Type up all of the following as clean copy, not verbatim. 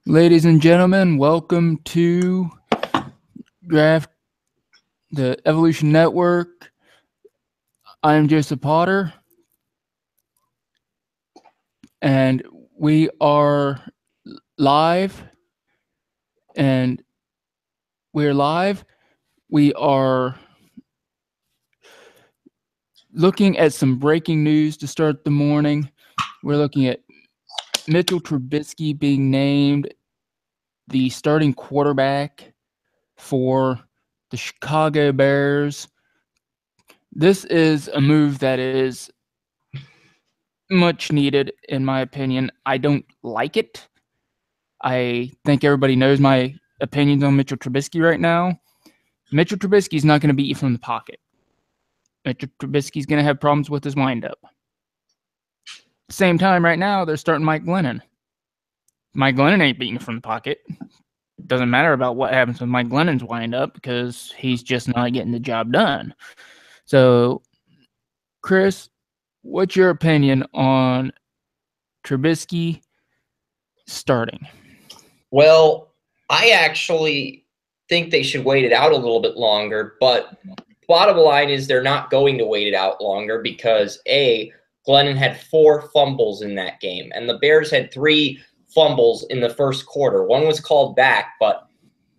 Ladies and gentlemen, welcome to Draft the Evolution Network. I am Joseph Potter, and we are live. And we're live. We are looking at some breaking news to start the morning. We're looking at Mitchell Trubisky being named the starting quarterback for the Chicago Bears. This is a move that is much needed, in my opinion. I don't like it. I think everybody knows my opinions on Mitchell Trubisky right now. Mitchell Trubisky is not going to beat you from the pocket. Mitchell Trubisky is going to have problems with his windup. Same time, right now, they're starting Mike Glennon. Mike Glennon ain't beating you from the pocket. Doesn't matter about what happens with Mike Glennon's windup because he's just not getting the job done. So, Chris, what's your opinion on Trubisky starting? Well, I actually think they should wait it out a little bit longer, but bottom line is they're not going to wait it out longer because, A, Glennon had 4 fumbles in that game, and the Bears had 3 fumbles in the first quarter. One was called back, but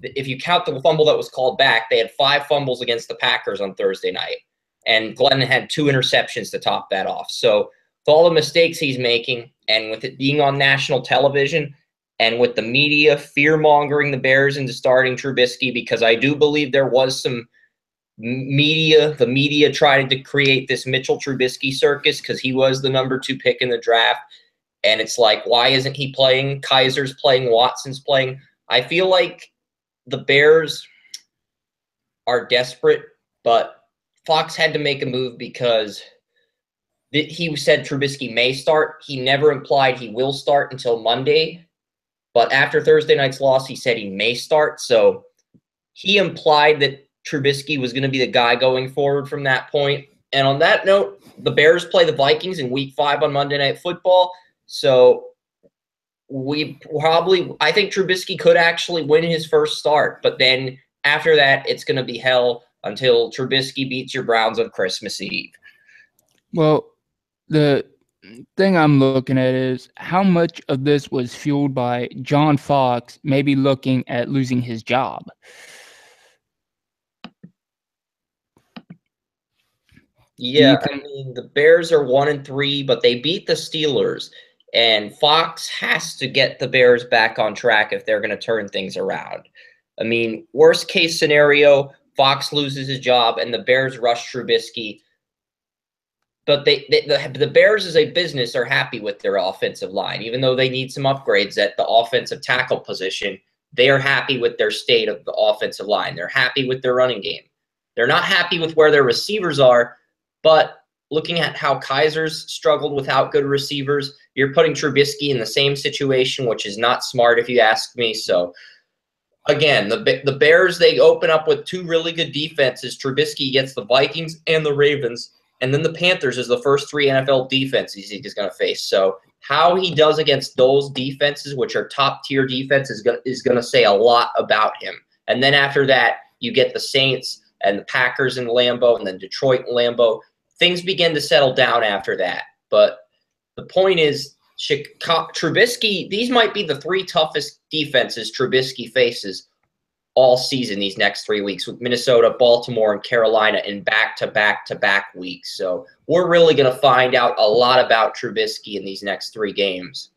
if you count the fumble that was called back, they had 5 fumbles against the Packers on Thursday night, and Glennon had 2 interceptions to top that off. So with all the mistakes he's making, and with it being on national television, and with the media fear-mongering the Bears into starting Trubisky, because I do believe there was some the media tried to create this Mitchell Trubisky circus because he was the number 2 pick in the draft. And it's like, why isn't he playing? Kaiser's playing, Watson's playing. I feel like the Bears are desperate, but Fox had to make a move because he said Trubisky may start. He never implied he will start until Monday. But after Thursday night's loss, he said he may start. So he implied that Trubisky was going to be the guy going forward from that point. And on that note, the Bears play the Vikings in Week 5 on Monday Night Football. So I think Trubisky could actually win his first start. But then after that, it's going to be hell until Trubisky beats your Browns on Christmas Eve. Well, the thing I'm looking at is how much of this was fueled by John Fox maybe looking at losing his job. Yeah, I mean, the Bears are 1-3, but they beat the Steelers, and Fox has to get the Bears back on track if they're going to turn things around. I mean, worst case scenario, Fox loses his job and the Bears rush Trubisky. But the Bears as a business are happy with their offensive line. Even though they need some upgrades at the offensive tackle position, they are happy with their state of the offensive line. They're happy with their running game. They're not happy with where their receivers are, but looking at how Kaiser's struggled without good receivers, you're putting Trubisky in the same situation, which is not smart if you ask me. So, again, the Bears, they open up with 2 really good defenses. Trubisky gets the Vikings and the Ravens. And then the Panthers is the first 3 NFL defenses he's going to face. So how he does against those defenses, which are top-tier defenses, is going to say a lot about him. And then after that, you get the Saints and the Packers in Lambeau and then Detroit in Lambeau. Things begin to settle down after that. But the point is, Trubisky, these might be the 3 toughest defenses Trubisky faces all season these next 3 weeks with Minnesota, Baltimore, and Carolina in back-to-back-to-back weeks. So we're really going to find out a lot about Trubisky in these next 3 games.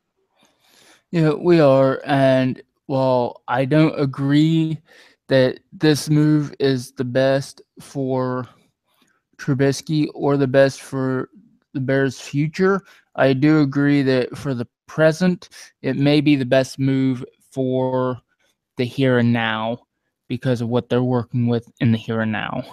Yeah, we are. And while I don't agree that this move is the best for Trubisky or the best for the Bears' future, I do agree that for the present, it may be the best move for the here and now because of what they're working with in the here and now.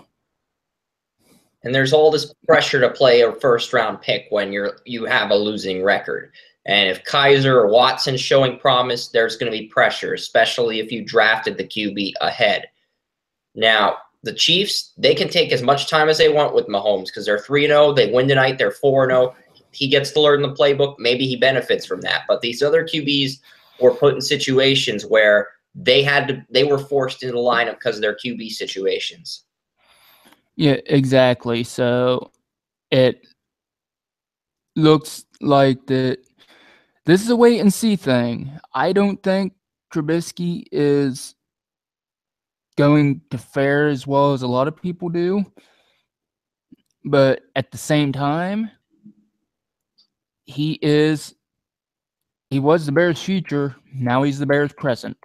And there's all this pressure to play a first-round pick when you have a losing record. And if Kaiser or Watson's showing promise, there's going to be pressure, especially if you drafted the QB ahead. Now, the Chiefs, they can take as much time as they want with Mahomes because they're 3-0. They win tonight. They're 4-0. He gets to learn the playbook. Maybe he benefits from that. But these other QBs, were put in situations where they were forced into the lineup because of their QB situations. Yeah, exactly. So it looks like that this is a wait and see thing. I don't think Trubisky is going to fare as well as a lot of people do. But at the same time, he was the Bears' future. Now he's the Bears' present.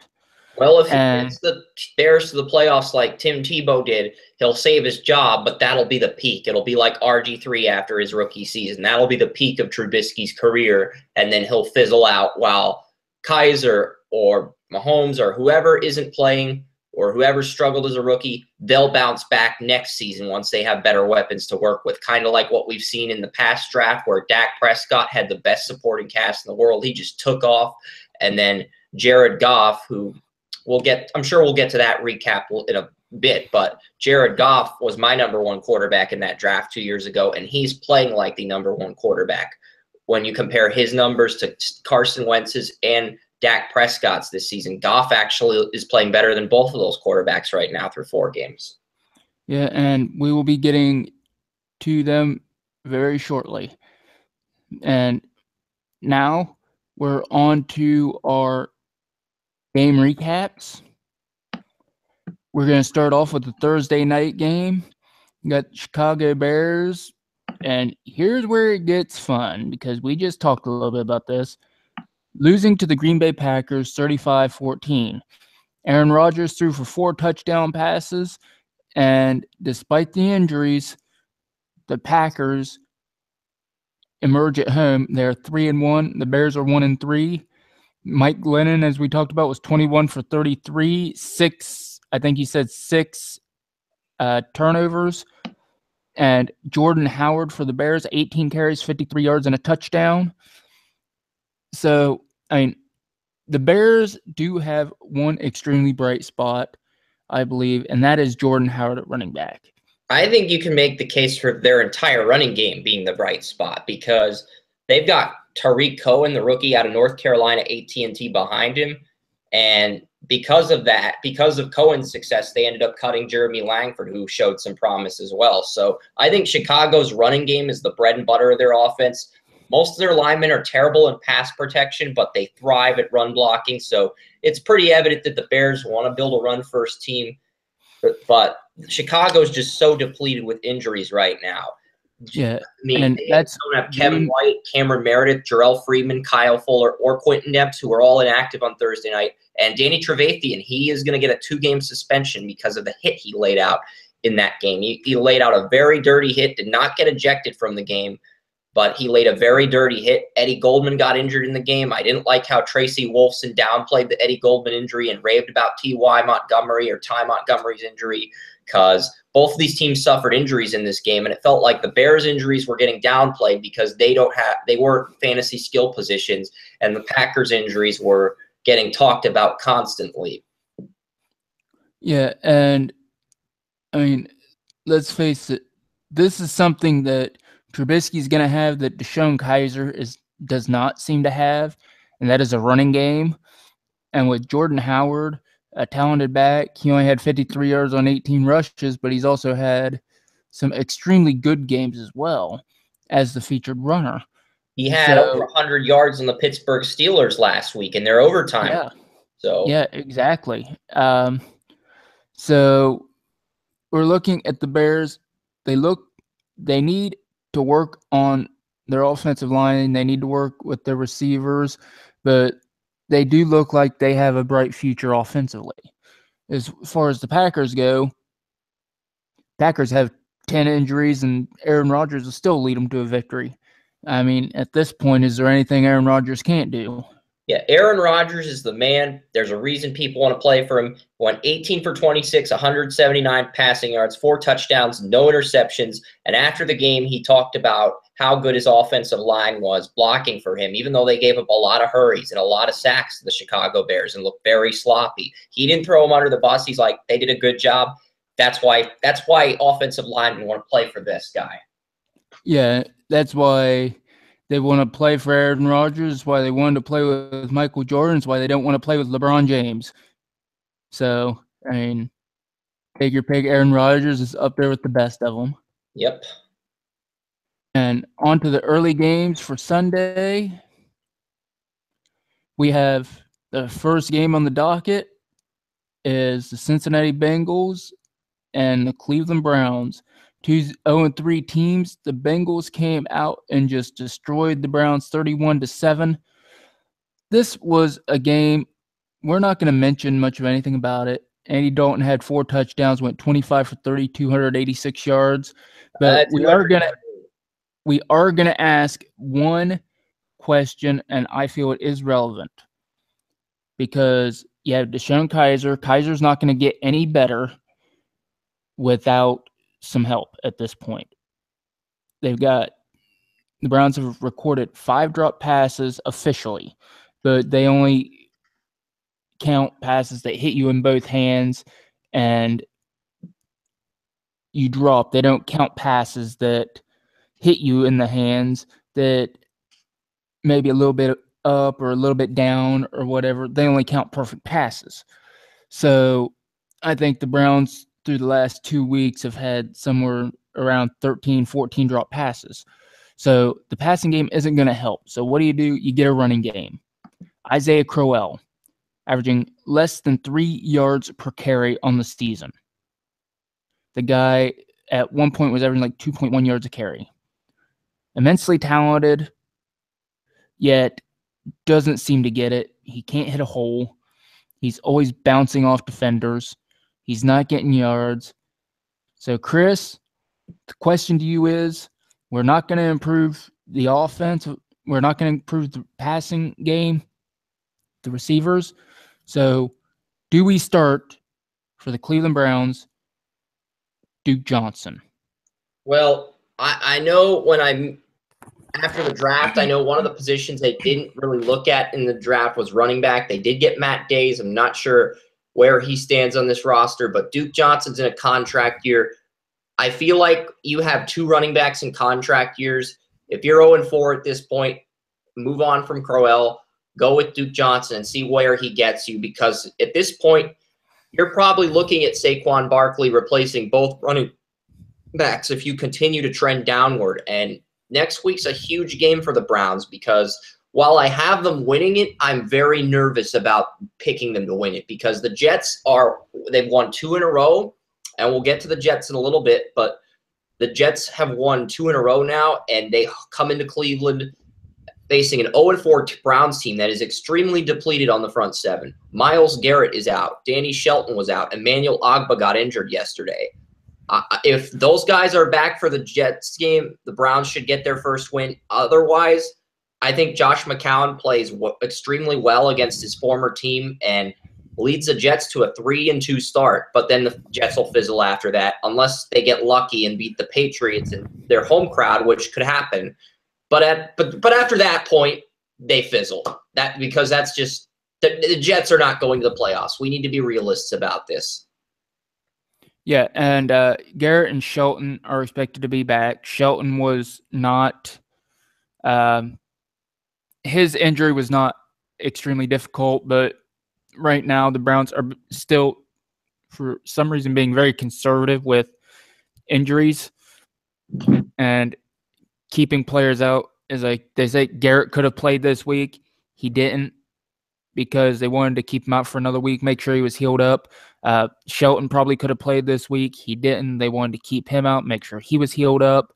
Well, if he gets the Bears to the playoffs like Tim Tebow did, he'll save his job, but that'll be the peak. It'll be like RG3 after his rookie season. That'll be the peak of Trubisky's career, and then he'll fizzle out while Kaiser or Mahomes or whoever isn't playing or whoever struggled as a rookie, they'll bounce back next season once they have better weapons to work with. Kind of like what we've seen in the past draft where Dak Prescott had the best supporting cast in the world. He just took off. And then Jared Goff, who I'm sure we'll get to that recap in a bit, but Jared Goff was my number one quarterback in that draft 2 years ago, and he's playing like the number one quarterback. When you compare his numbers to Carson Wentz's and Dak Prescott's this season, Goff actually is playing better than both of those quarterbacks right now through 4 games. Yeah, and we will be getting to them very shortly. And now we're on to our game recaps. We're going to start off with the Thursday night game. We got Chicago Bears, and here's where it gets fun because we just talked a little bit about this. Losing to the Green Bay Packers 35-14. Aaron Rodgers threw for 4 touchdown passes, and despite the injuries, the Packers emerge at home. They're 3-1. The Bears are 1-3. Mike Glennon, as we talked about, was 21 for 33, 6 turnovers. And Jordan Howard for the Bears, 18 carries, 53 yards, and a touchdown. So, I mean, the Bears do have one extremely bright spot, I believe, and that is Jordan Howard at running back. I think you can make the case for their entire running game being the bright spot because they've got Tariq Cohen, the rookie out of North Carolina, AT&T behind him. And because of that, because of Cohen's success, they ended up cutting Jeremy Langford, who showed some promise as well. So I think Chicago's running game is the bread and butter of their offense. Most of their linemen are terrible in pass protection, but they thrive at run blocking. So it's pretty evident that the Bears want to build a run-first team. But Chicago's just so depleted with injuries right now. Yeah, I mean, and they don't have Kevin White, Cameron Meredith, Jarrell Freeman, Kyle Fuller, or Quentin Epps, who are all inactive on Thursday night. And Danny Trevathan, he is going to get a 2-game suspension because of the hit he laid out in that game. He laid out a very dirty hit, did not get ejected from the game, but he laid a very dirty hit. Eddie Goldman got injured in the game. I didn't like how Tracy Wolfson downplayed the Eddie Goldman injury and raved about Ty Montgomery's injury because both of these teams suffered injuries in this game, and it felt like the Bears' injuries were getting downplayed because they weren't fantasy skill positions, and the Packers' injuries were getting talked about constantly. Yeah, and I mean, let's face it, this is something that Trubisky's going to have that Deshaun Kaiser does not seem to have, and that is a running game. And with Jordan Howard, a talented back, he only had 53 yards on 18 rushes, but he's also had some extremely good games as well as the featured runner. He had over 100 yards on the Pittsburgh Steelers last week in their overtime. Yeah, exactly. So we're looking at the Bears. They need to work on their offensive line. They need to work with their receivers, but they do look like they have a bright future offensively. As far as the Packers go, Packers have 10 injuries, and Aaron Rodgers will still lead them to a victory. I mean, at this point, is there anything Aaron Rodgers can't do? Yeah, Aaron Rodgers is the man. There's a reason people want to play for him. Went 18 for 26, 179 passing yards, 4 touchdowns, no interceptions. And after the game, he talked about how good his offensive line was blocking for him, even though they gave up a lot of hurries and a lot of sacks to the Chicago Bears and looked very sloppy. He didn't throw them under the bus. He's like, they did a good job. That's why offensive linemen want to play for this guy. Yeah, that's why They want to play for Aaron Rodgers. Why they wanted to play with Michael Jordan. Why they don't want to play with LeBron James. So, I mean, take your pick. Aaron Rodgers is up there with the best of them. Yep. And on to the early games for Sunday. We have the first game on the docket is the Cincinnati Bengals and the Cleveland Browns. Two 0-3 teams. The Bengals came out and just destroyed the Browns 31-7. This was a game we're not going to mention much of anything about it. Andy Dalton had 4 touchdowns, went 25 for 30, 286 yards. But we are gonna ask one question, and I feel it is relevant because you have Deshaun Kaiser. Kaiser's not going to get any better without some help at this point. The Browns have recorded 5 drop passes officially, but they only count passes that hit you in both hands and you drop. They don't count passes that hit you in the hands that maybe a little bit up or a little bit down or whatever. They only count perfect passes. So I think the Browns through the last 2 weeks have had somewhere around 13, 14 drop passes. So the passing game isn't going to help. So what do? You get a running game. Isaiah Crowell, averaging less than 3 yards per carry on the season. The guy at one point was averaging like 2.1 yards a carry. Immensely talented, yet doesn't seem to get it. He can't hit a hole. He's always bouncing off defenders. He's not getting yards. So, Chris, the question to you is, we're not going to improve the offense. We're not going to improve the passing game, the receivers. So, do we start for the Cleveland Browns, Duke Johnson? Well, I know after the draft, I know one of the positions they didn't really look at in the draft was running back. They did get Matt Days. I'm not sure where he stands on this roster, but Duke Johnson's in a contract year. I feel like you have 2 running backs in contract years. If you're 0-4 at this point, move on from Crowell, go with Duke Johnson and see where he gets you, because at this point, you're probably looking at Saquon Barkley replacing both running backs if you continue to trend downward. And next week's a huge game for the Browns, because while I have them winning it, I'm very nervous about picking them to win it, because the Jets they've won 2 in a row, and we'll get to the Jets in a little bit, but the Jets have won 2 in a row now, and they come into Cleveland facing an 0-4 Browns team that is extremely depleted on the front 7. Myles Garrett is out. Danny Shelton was out. Emmanuel Ogbah got injured yesterday. If those guys are back for the Jets game, the Browns should get their first win. Otherwise, I think Josh McCown plays extremely well against his former team and leads the Jets to a 3-2 start. But then the Jets will fizzle after that, unless they get lucky and beat the Patriots and their home crowd, which could happen. But after that point, they fizzle. Because that's just the Jets are not going to the playoffs. We need to be realists about this. Yeah, and Garrett and Shelton are expected to be back. Shelton was not his injury was not extremely difficult, but right now the Browns are still, for some reason, being very conservative with injuries and keeping players out. Is like they say Garrett could have played this week. He didn't, because they wanted to keep him out for another week, make sure he was healed up. Shelton probably could have played this week. He didn't. They wanted to keep him out, make sure he was healed up.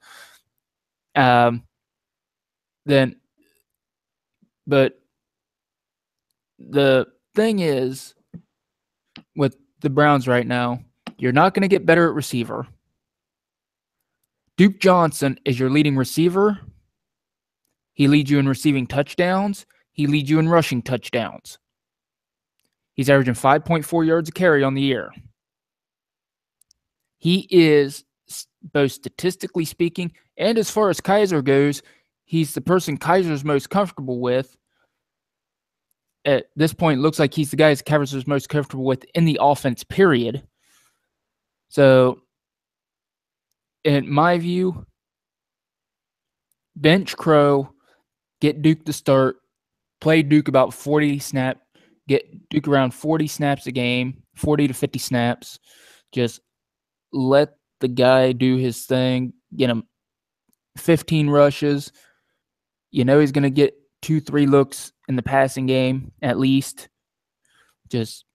But the thing is, with the Browns right now, you're not going to get better at receiver. Duke Johnson is your leading receiver. He leads you in receiving touchdowns. He leads you in rushing touchdowns. He's averaging 5.4 yards a carry on the year. He is, both statistically speaking and as far as Kaiser goes, he's the person Kaiser's most comfortable with. At this point, it looks like he's the guy Kaiser's most comfortable with in the offense, period. So, in my view, bench Crow, get Duke to start, play Duke about 40 snaps, get Duke around 40 snaps a game, 40 to 50 snaps. Just let the guy do his thing, get him 15 rushes. You know he's going to get 2-3 looks in the passing game at least. Just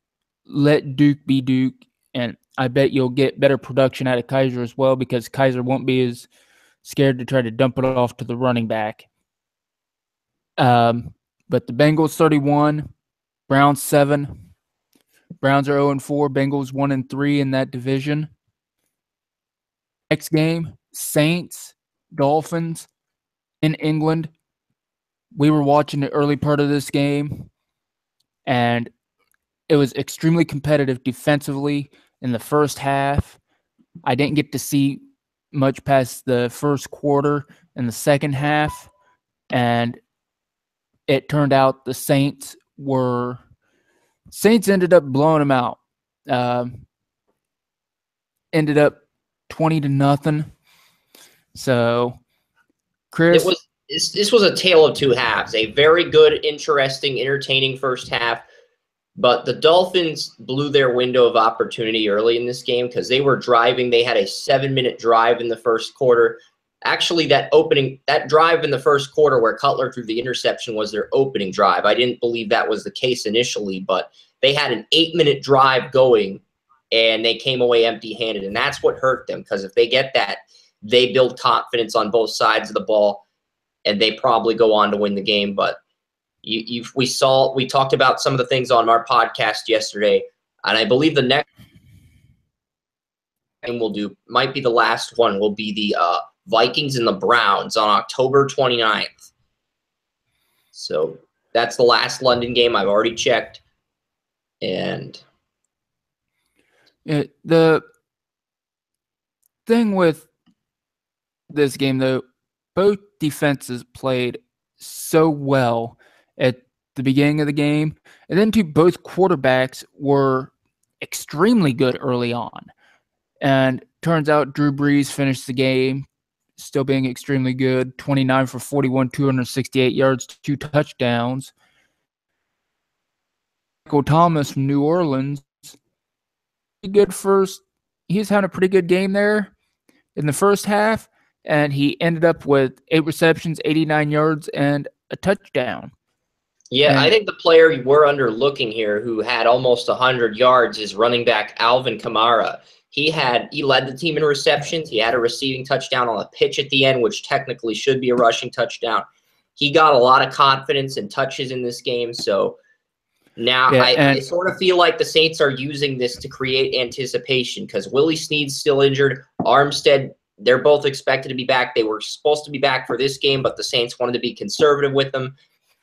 let Duke be Duke, and I bet you'll get better production out of Kaiser as well, because Kaiser won't be as scared to try to dump it off to the running back. But the Bengals 31, Browns 7. Browns are 0-4, Bengals 1-3 in that division. Next game, Saints, Dolphins in England. We were watching the early part of this game, and it was extremely competitive defensively in the first half. I didn't get to see much past the first quarter in the second half, and it turned out the Saints ended up blowing them out. Ended up 20-0. So, Chris, this was a tale of two halves. A very good, interesting, entertaining first half. But the Dolphins blew their window of opportunity early in this game because they were driving. They had a 7-minute drive in the first quarter. Actually, that drive in the first quarter where Cutler threw the interception was their opening drive. I didn't believe that was the case initially, but they had an 8-minute drive going, and they came away empty-handed. And that's what hurt them, because if they get that, they build confidence on both sides of the ball, and they probably go on to win the game. But we talked about some of the things on our podcast yesterday, and I believe the next game we'll do might be the last one. Will be the Vikings and the Browns on October 29th. So that's the last London game. I've already checked, and the thing with this game, though, both defenses played so well at the beginning of the game, and then both quarterbacks were extremely good early on. And turns out Drew Brees finished the game still being extremely good, 29 for 41, 268 yards, 2 touchdowns. Michael Thomas from New Orleans, good first. He's had a pretty good game there in the first half, and he ended up with 8 receptions, 89 yards, and a touchdown. Yeah, I think the player we're underlooking here who had almost 100 yards is running back Alvin Kamara. He led the team in receptions. He had a receiving touchdown on a pitch at the end, which technically should be a rushing touchdown. He got a lot of confidence and touches in this game. So now I sort of feel like the Saints are using this to create anticipation, because Willie Snead's still injured. Armstead, they're both expected to be back. They were supposed to be back for this game, but the Saints wanted to be conservative with them.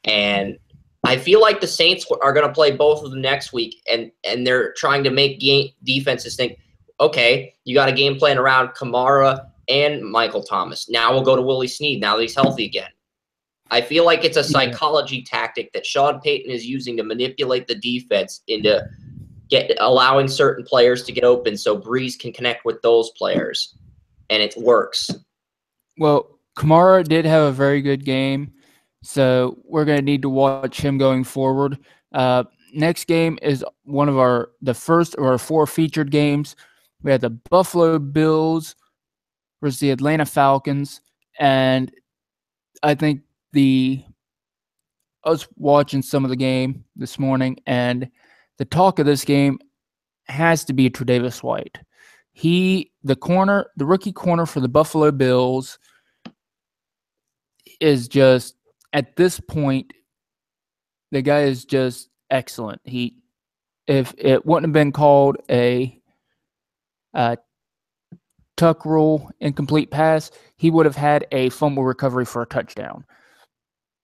And I feel like the Saints are going to play both of them next week, and they're trying to make defenses think, okay, you got a game plan around Kamara and Michael Thomas. Now we'll go to Willie Snead now that he's healthy again. I feel like it's a psychology tactic that Sean Payton is using to manipulate the defense into allowing certain players to get open so Brees can connect with those players, and it works. Well, Kamara did have a very good game, so we're going to need to watch him going forward. Next game is the first of our 4 featured games. We had the Buffalo Bills versus the Atlanta Falcons, and I think I was watching some of the game this morning, and the talk of this game has to be Tre'Davious White. The rookie corner for the Buffalo Bills, is just, at this point, the guy is just excellent. If it wouldn't have been called a tuck rule incomplete pass, he would have had a fumble recovery for a touchdown.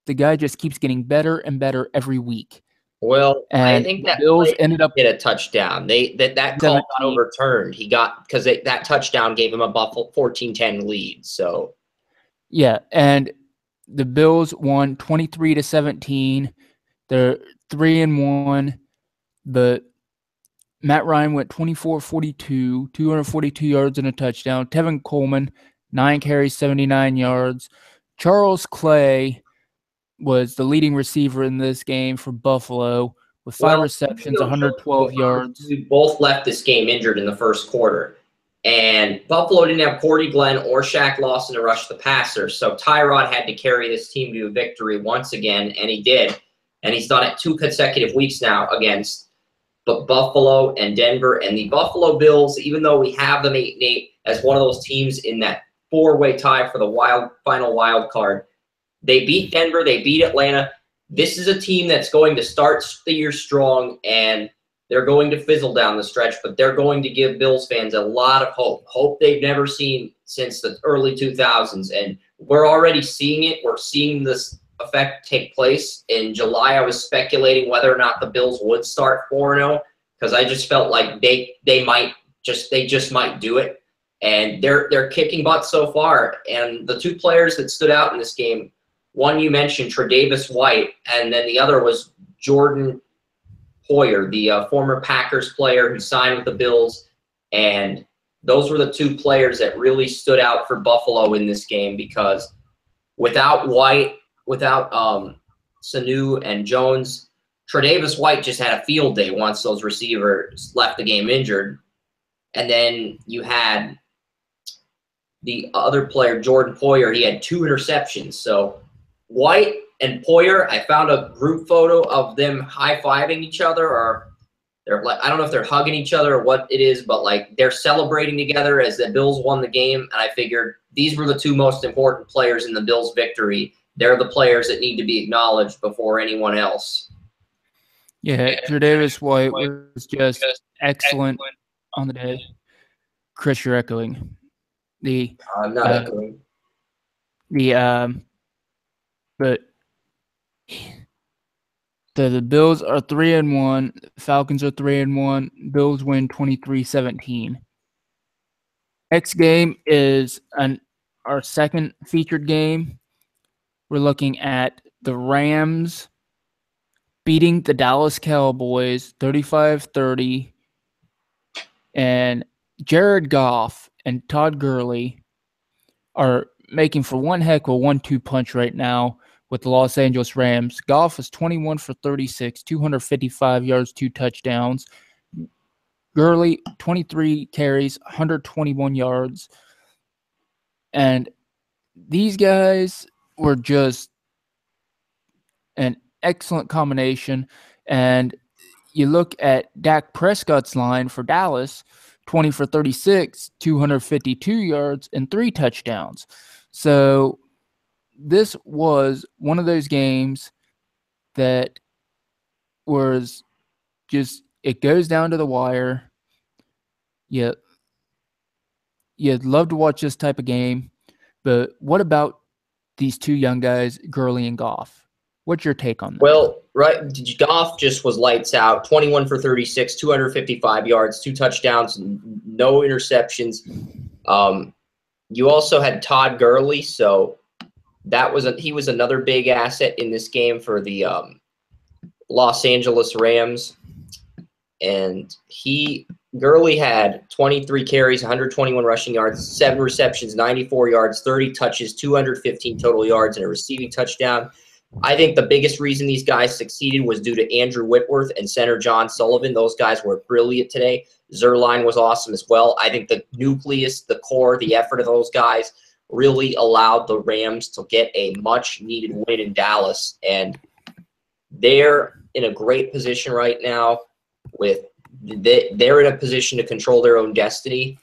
The guy just keeps getting better and better every week. Well, I think that Bills ended up get a touchdown. That call got overturned. Because that touchdown gave him a Buffalo 14-10 lead. So yeah, and the Bills won 23-17. They're 3-1. But Matt Ryan went 24-42, 242 yards and a touchdown. Tevin Coleman, 9 carries, 79 yards. Charles Clay was the leading receiver in this game for Buffalo with 5 receptions, 112 yards. We both left this game injured in the first quarter. And Buffalo didn't have Cordy Glenn or Shaq Lawson to rush the passer. So Tyrod had to carry this team to a victory once again, and he did. And he's done it 2 consecutive weeks now against Buffalo and Denver. And the Buffalo Bills, even though we have them 8-8 as one of those teams in that 4-way tie for the final wild card, they beat Denver, they beat Atlanta. This is a team that's going to start the year strong, and they're going to fizzle down the stretch, but they're going to give Bills fans a lot of hope they've never seen since the early 2000s. And we're already seeing it. We're seeing this effect take place. In July, I was speculating whether or not the Bills would start 4-0 because I just felt like they just might do it. And they're kicking butt so far. And the 2 players that stood out in this game, one you mentioned, Tre'Davious White, and then the other was Jordan Poyer, the former Packers player who signed with the Bills. And those were the 2 players that really stood out for Buffalo in this game because without White, without Sanu and Jones, Tre'Davious White just had a field day once those receivers left the game injured. And then you had the other player, Jordan Poyer, he had 2 interceptions. So White and Poyer, I found a group photo of them high-fiving each other, or they're like, I don't know if they're hugging each other or what it is, but like they're celebrating together as the Bills won the game. And I figured these were the 2 most important players in the Bills' victory. They're the players that need to be acknowledged before anyone else. Yeah, Tre'Davious White was just excellent on the day. Chris, you're echoing. I'm not echoing. But the Bills are 3-1. Falcons are 3-1. Bills win 23-17. Next game is our second featured game. We're looking at the Rams beating the Dallas Cowboys 35-30. And Jared Goff and Todd Gurley are making for one heck of a 1-2 punch right now with the Los Angeles Rams. Goff is 21 for 36, 255 yards, 2 touchdowns. Gurley, 23 carries, 121 yards. And these guys were just an excellent combination. And you look at Dak Prescott's line for Dallas, 20 for 36, 252 yards, and 3 touchdowns. So this was one of those games that was just, it goes down to the wire. You'd love to watch this type of game, but what about these 2 young guys, Gurley and Goff? What's your take on that? Well, right, Goff just was lights out, 21 for 36, 255 yards, 2 touchdowns, no interceptions. You also had Todd Gurley, so he was another big asset in this game for the Los Angeles Rams. And Gurley had 23 carries, 121 rushing yards, 7 receptions, 94 yards, 30 touches, 215 total yards, and a receiving touchdown. I think the biggest reason these guys succeeded was due to Andrew Whitworth and center John Sullivan. Those guys were brilliant today. Zerline was awesome as well. I think the nucleus, the core, the effort of those guys really allowed the Rams to get a much-needed win in Dallas. And they're in a great position right now. They're in a position to control their own destiny.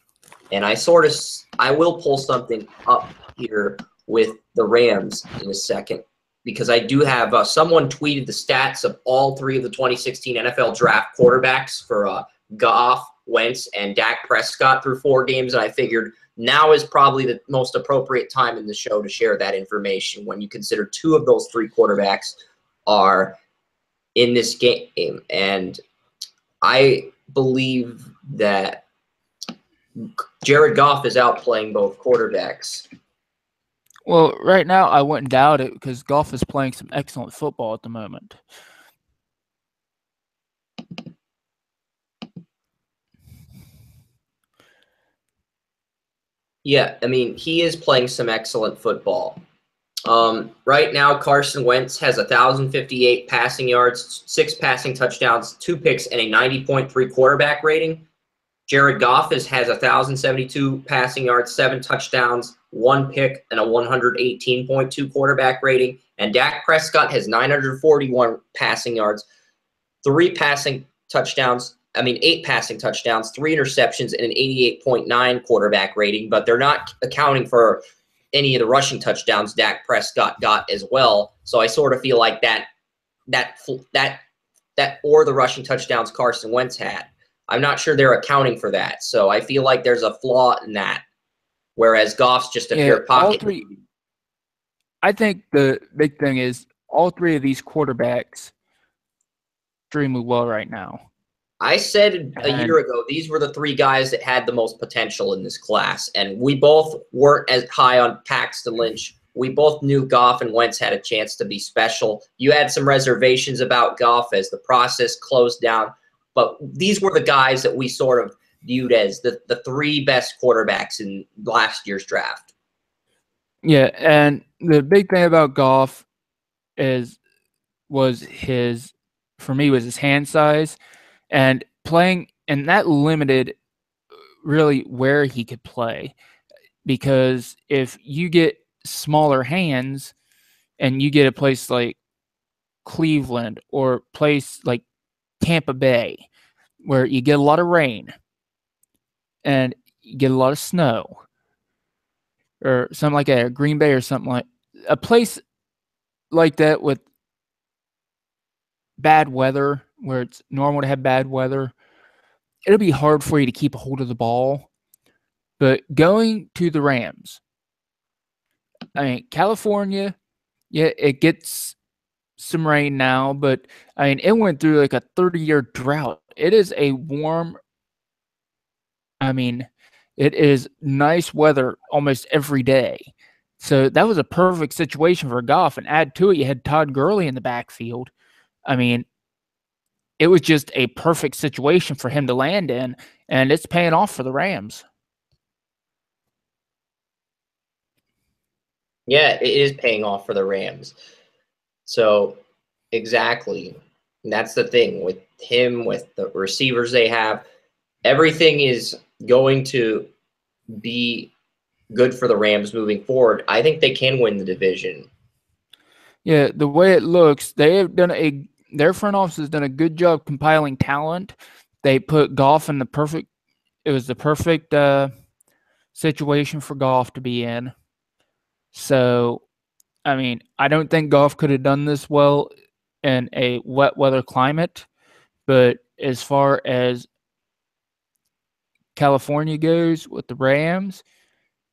And I will pull something up here with the Rams in a second, because I do have someone tweeted the stats of all 3 of the 2016 NFL draft quarterbacks for Goff, Wentz, and Dak Prescott through 4 games. And I figured now is probably the most appropriate time in the show to share that information when you consider 2 of those 3 quarterbacks are in this game. And I believe that Jared Goff is outplaying both quarterbacks. Well, right now I wouldn't doubt it because Goff is playing some excellent football at the moment. Yeah, I mean, he is playing some excellent football. Right now, Carson Wentz has 1,058 passing yards, 6 passing touchdowns, 2 picks, and a 90.3 quarterback rating. Jared Goff has 1,072 passing yards, 7 touchdowns, 1 pick, and a 118.2 quarterback rating. And Dak Prescott has 941 passing yards, 8 passing touchdowns, 3 interceptions, and an 88.9 quarterback rating. But they're not accounting for any of the rushing touchdowns Dak Prescott got as well. So I sort of feel like that or the rushing touchdowns Carson Wentz had. I'm not sure they're accounting for that. So I feel like there's a flaw in that. Whereas Goff's just a pure pocket. I think the big thing is all 3 of these quarterbacks extremely well right now. I said a year ago, these were the 3 guys that had the most potential in this class. And we both weren't as high on Paxton Lynch. We both knew Goff and Wentz had a chance to be special. You had some reservations about Goff as the process closed down. But these were the guys that we sort of viewed as the 3 best quarterbacks in last year's draft. Yeah, and the big thing about Goff was his hand size. And playing, and that limited really where he could play. Because if you get smaller hands and you get a place like Cleveland or a place like Tampa Bay, where you get a lot of rain and you get a lot of snow, or something like that, or Green Bay or something like a place like that with bad weather, where it's normal to have bad weather, it'll be hard for you to keep a hold of the ball. But going to the Rams, California, yeah, it gets some rain now, but it went through like a 30-year drought. It is a warm, it is nice weather almost every day. So that was a perfect situation for Goff. And add to it, you had Todd Gurley in the backfield. It was just a perfect situation for him to land in, and it's paying off for the Rams. Yeah, it is paying off for the Rams. So, exactly. And that's the thing with him, with the receivers they have. Everything is going to be good for the Rams moving forward. I think they can win the division. Yeah, the way it looks, their front office has done a good job compiling talent. They put Goff in the perfect situation for Goff to be in. So, I don't think Goff could have done this well in a wet weather climate, but as far as California goes with the Rams,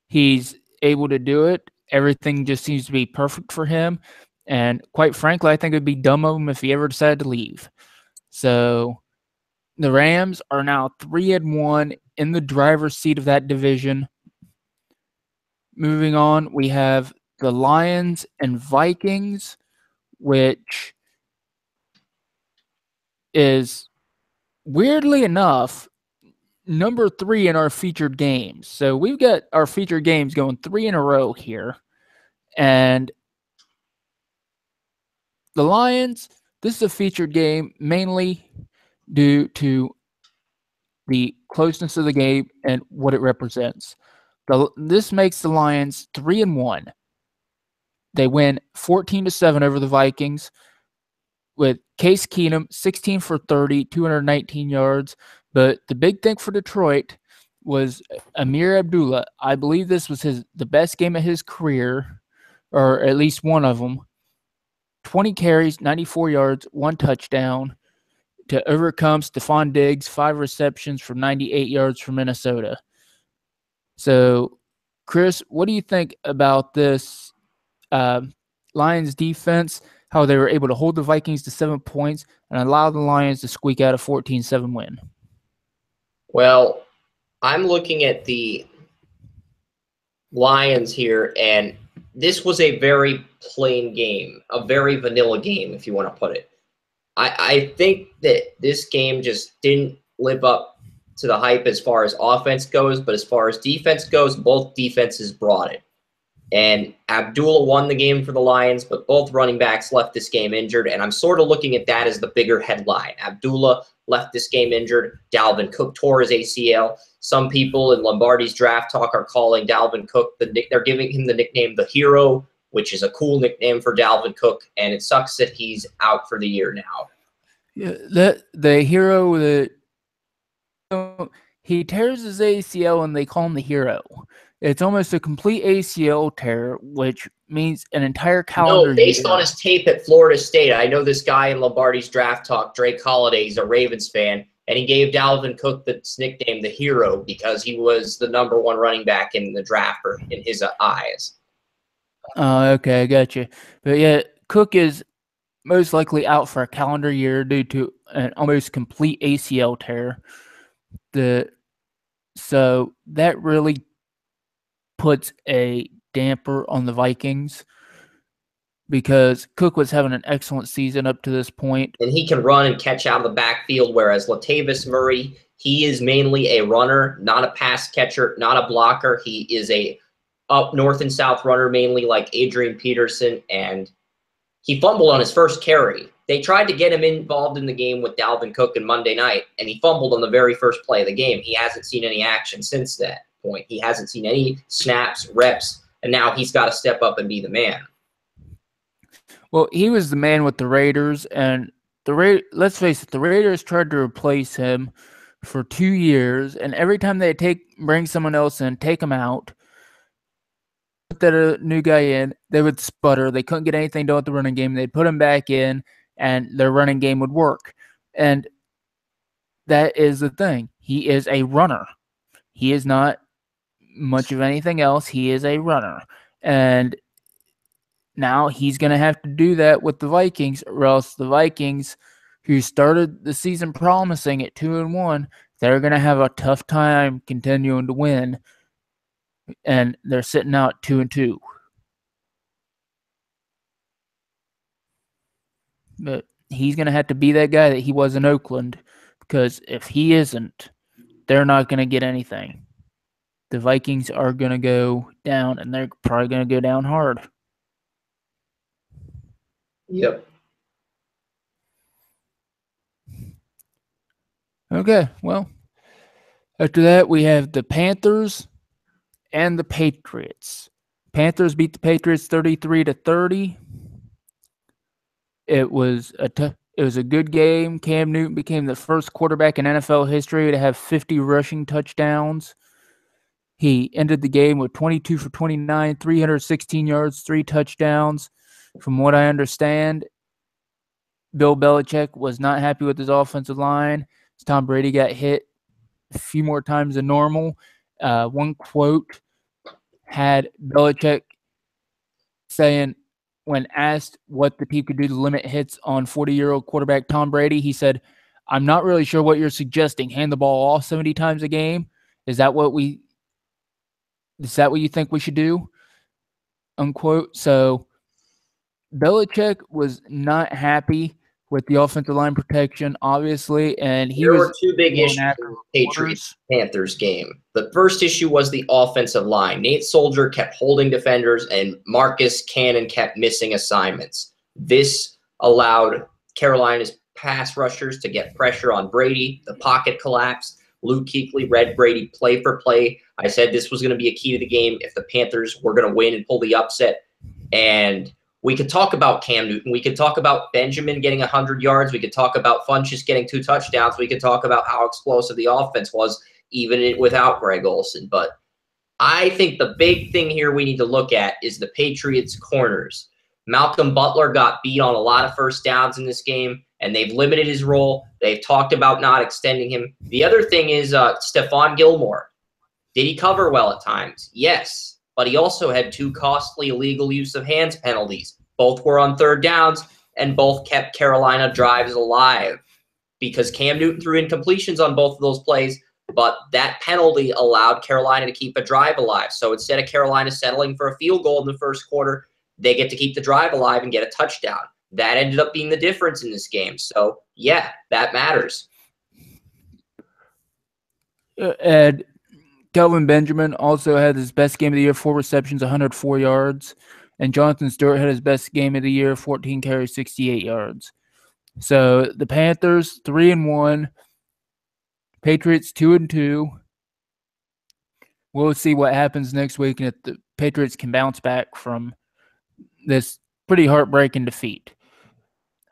he's able to do it. Everything just seems to be perfect for him. And quite frankly, I think it would be dumb of him if he ever decided to leave. So the Rams are now 3-1 in the driver's seat of that division. Moving on, we have the Lions and Vikings, which is, weirdly enough, number 3 in our featured games. So we've got our featured games going 3 in a row here. And the Lions, this is a featured game mainly due to the closeness of the game and what it represents. This makes the Lions 3-1. They win 14-7 over the Vikings, with Case Keenum 16 for 30, 219 yards. But the big thing for Detroit was Amir Abdullah. I believe this was the best game of his career, or at least one of them. 20 carries, 94 yards, 1 touchdown to overcome Stephon Diggs, 5 receptions for 98 yards from Minnesota. So, Chris, what do you think about this Lions defense, how they were able to hold the Vikings to 7 points and allow the Lions to squeak out a 14-7 win? Well, I'm looking at the Lions here, and this was a very plain game, a very vanilla game, if you want to put it. I think that this game just didn't live up to the hype as far as offense goes, but as far as defense goes, both defenses brought it. And Abdullah won the game for the Lions, but both running backs left this game injured, and I'm sort of looking at that as the bigger headline. Abdullah left this game injured. Dalvin Cook tore his ACL. Some people in Lombardi's Draft Talk are calling Dalvin Cook, they're giving him the nickname The Hero, which is a cool nickname for Dalvin Cook, and it sucks that he's out for the year now. Yeah, the hero that he tears his ACL and they call him the hero. It's almost a complete ACL tear, which means an entire calendar year. No, based year. on his tape at Florida State, I know this guy in Lombardi's Draft Talk, Drake Holiday, he's a Ravens fan, and he gave Dalvin Cook this nickname, the hero, because he was the #1 running back in the draft, or in his eyes. Okay, I got you. But yeah, Cook is most likely out for a calendar year due to an almost complete ACL tear. So that really puts a damper on the Vikings because Cook was having an excellent season up to this point. And he can run and catch out of the backfield, whereas Latavius Murray, he is mainly a runner, not a pass catcher, not a blocker. He is a up north and south runner, mainly like Adrian Peterson, and he fumbled on his first carry. They tried to get him involved in the game with Dalvin Cook on Monday night, and he fumbled on the very first play of the game. He hasn't seen any action since that point. He hasn't seen any snaps, reps, and now he's got to step up and be the man. Well, he was the man with the Raiders, and let's face it, the Raiders tried to replace him for 2 years, and every time they bring someone else in, take him out, put that new guy in, they would sputter. They couldn't get anything done with the running game. They'd put him back in, and their running game would work. And that is the thing. He is a runner. He is not much of anything else. He is a runner. And now he's going to have to do that with the Vikings, or else the Vikings, who started the season promising at 2-1, they're going to have a tough time continuing to win. And they're sitting out 2-2. But he's going to have to be that guy that he was in Oakland, because if he isn't, they're not going to get anything. The Vikings are going to go down, and they're probably going to go down hard. Yep. Okay, well, after that, we have the Panthers and the Patriots. Panthers beat the Patriots 33-30. It was a good game. Cam Newton became the first quarterback in NFL history to have 50 rushing touchdowns. He ended the game with 22 for 29, 316 yards, 3 touchdowns. From what I understand, Bill Belichick was not happy with his offensive line. Tom Brady got hit a few more times than normal. One quote had Belichick saying, when asked what the team could do to limit hits on 40-year-old quarterback Tom Brady, he said, "I'm not really sure what you're suggesting. Hand the ball off 70 times a game? Is that what you think we should do?" Unquote. So Belichick was not happy with the offensive line protection, obviously, and there were 2 big issues in the Patriots-Panthers game. The first issue was the offensive line. Nate Soldier kept holding defenders, and Marcus Cannon kept missing assignments. This allowed Carolina's pass rushers to get pressure on Brady. The pocket collapsed. Luke Kuechly read Brady play for play. I said this was going to be a key to the game if the Panthers were going to win and pull the upset. And we could talk about Cam Newton. We could talk about Benjamin getting 100 yards. We could talk about Funchess getting 2 touchdowns. We could talk about how explosive the offense was, even without Greg Olsen. But I think the big thing here we need to look at is the Patriots' corners. Malcolm Butler got beat on a lot of first downs in this game, and they've limited his role. They've talked about not extending him. The other thing is Stephon Gilmore. Did he cover well at times? Yes. But he also had 2 costly illegal use of hands penalties. Both were on 3rd downs, and both kept Carolina drives alive because Cam Newton threw incompletions on both of those plays, but that penalty allowed Carolina to keep a drive alive. So instead of Carolina settling for a field goal in the first quarter, they get to keep the drive alive and get a touchdown. That ended up being the difference in this game. So, yeah, that matters. And Kelvin Benjamin also had his best game of the year, 4 receptions, 104 yards. And Jonathan Stewart had his best game of the year, 14 carries, 68 yards. So the Panthers 3-1, Patriots 2-2. We'll see what happens next week, and if the Patriots can bounce back from this pretty heartbreaking defeat.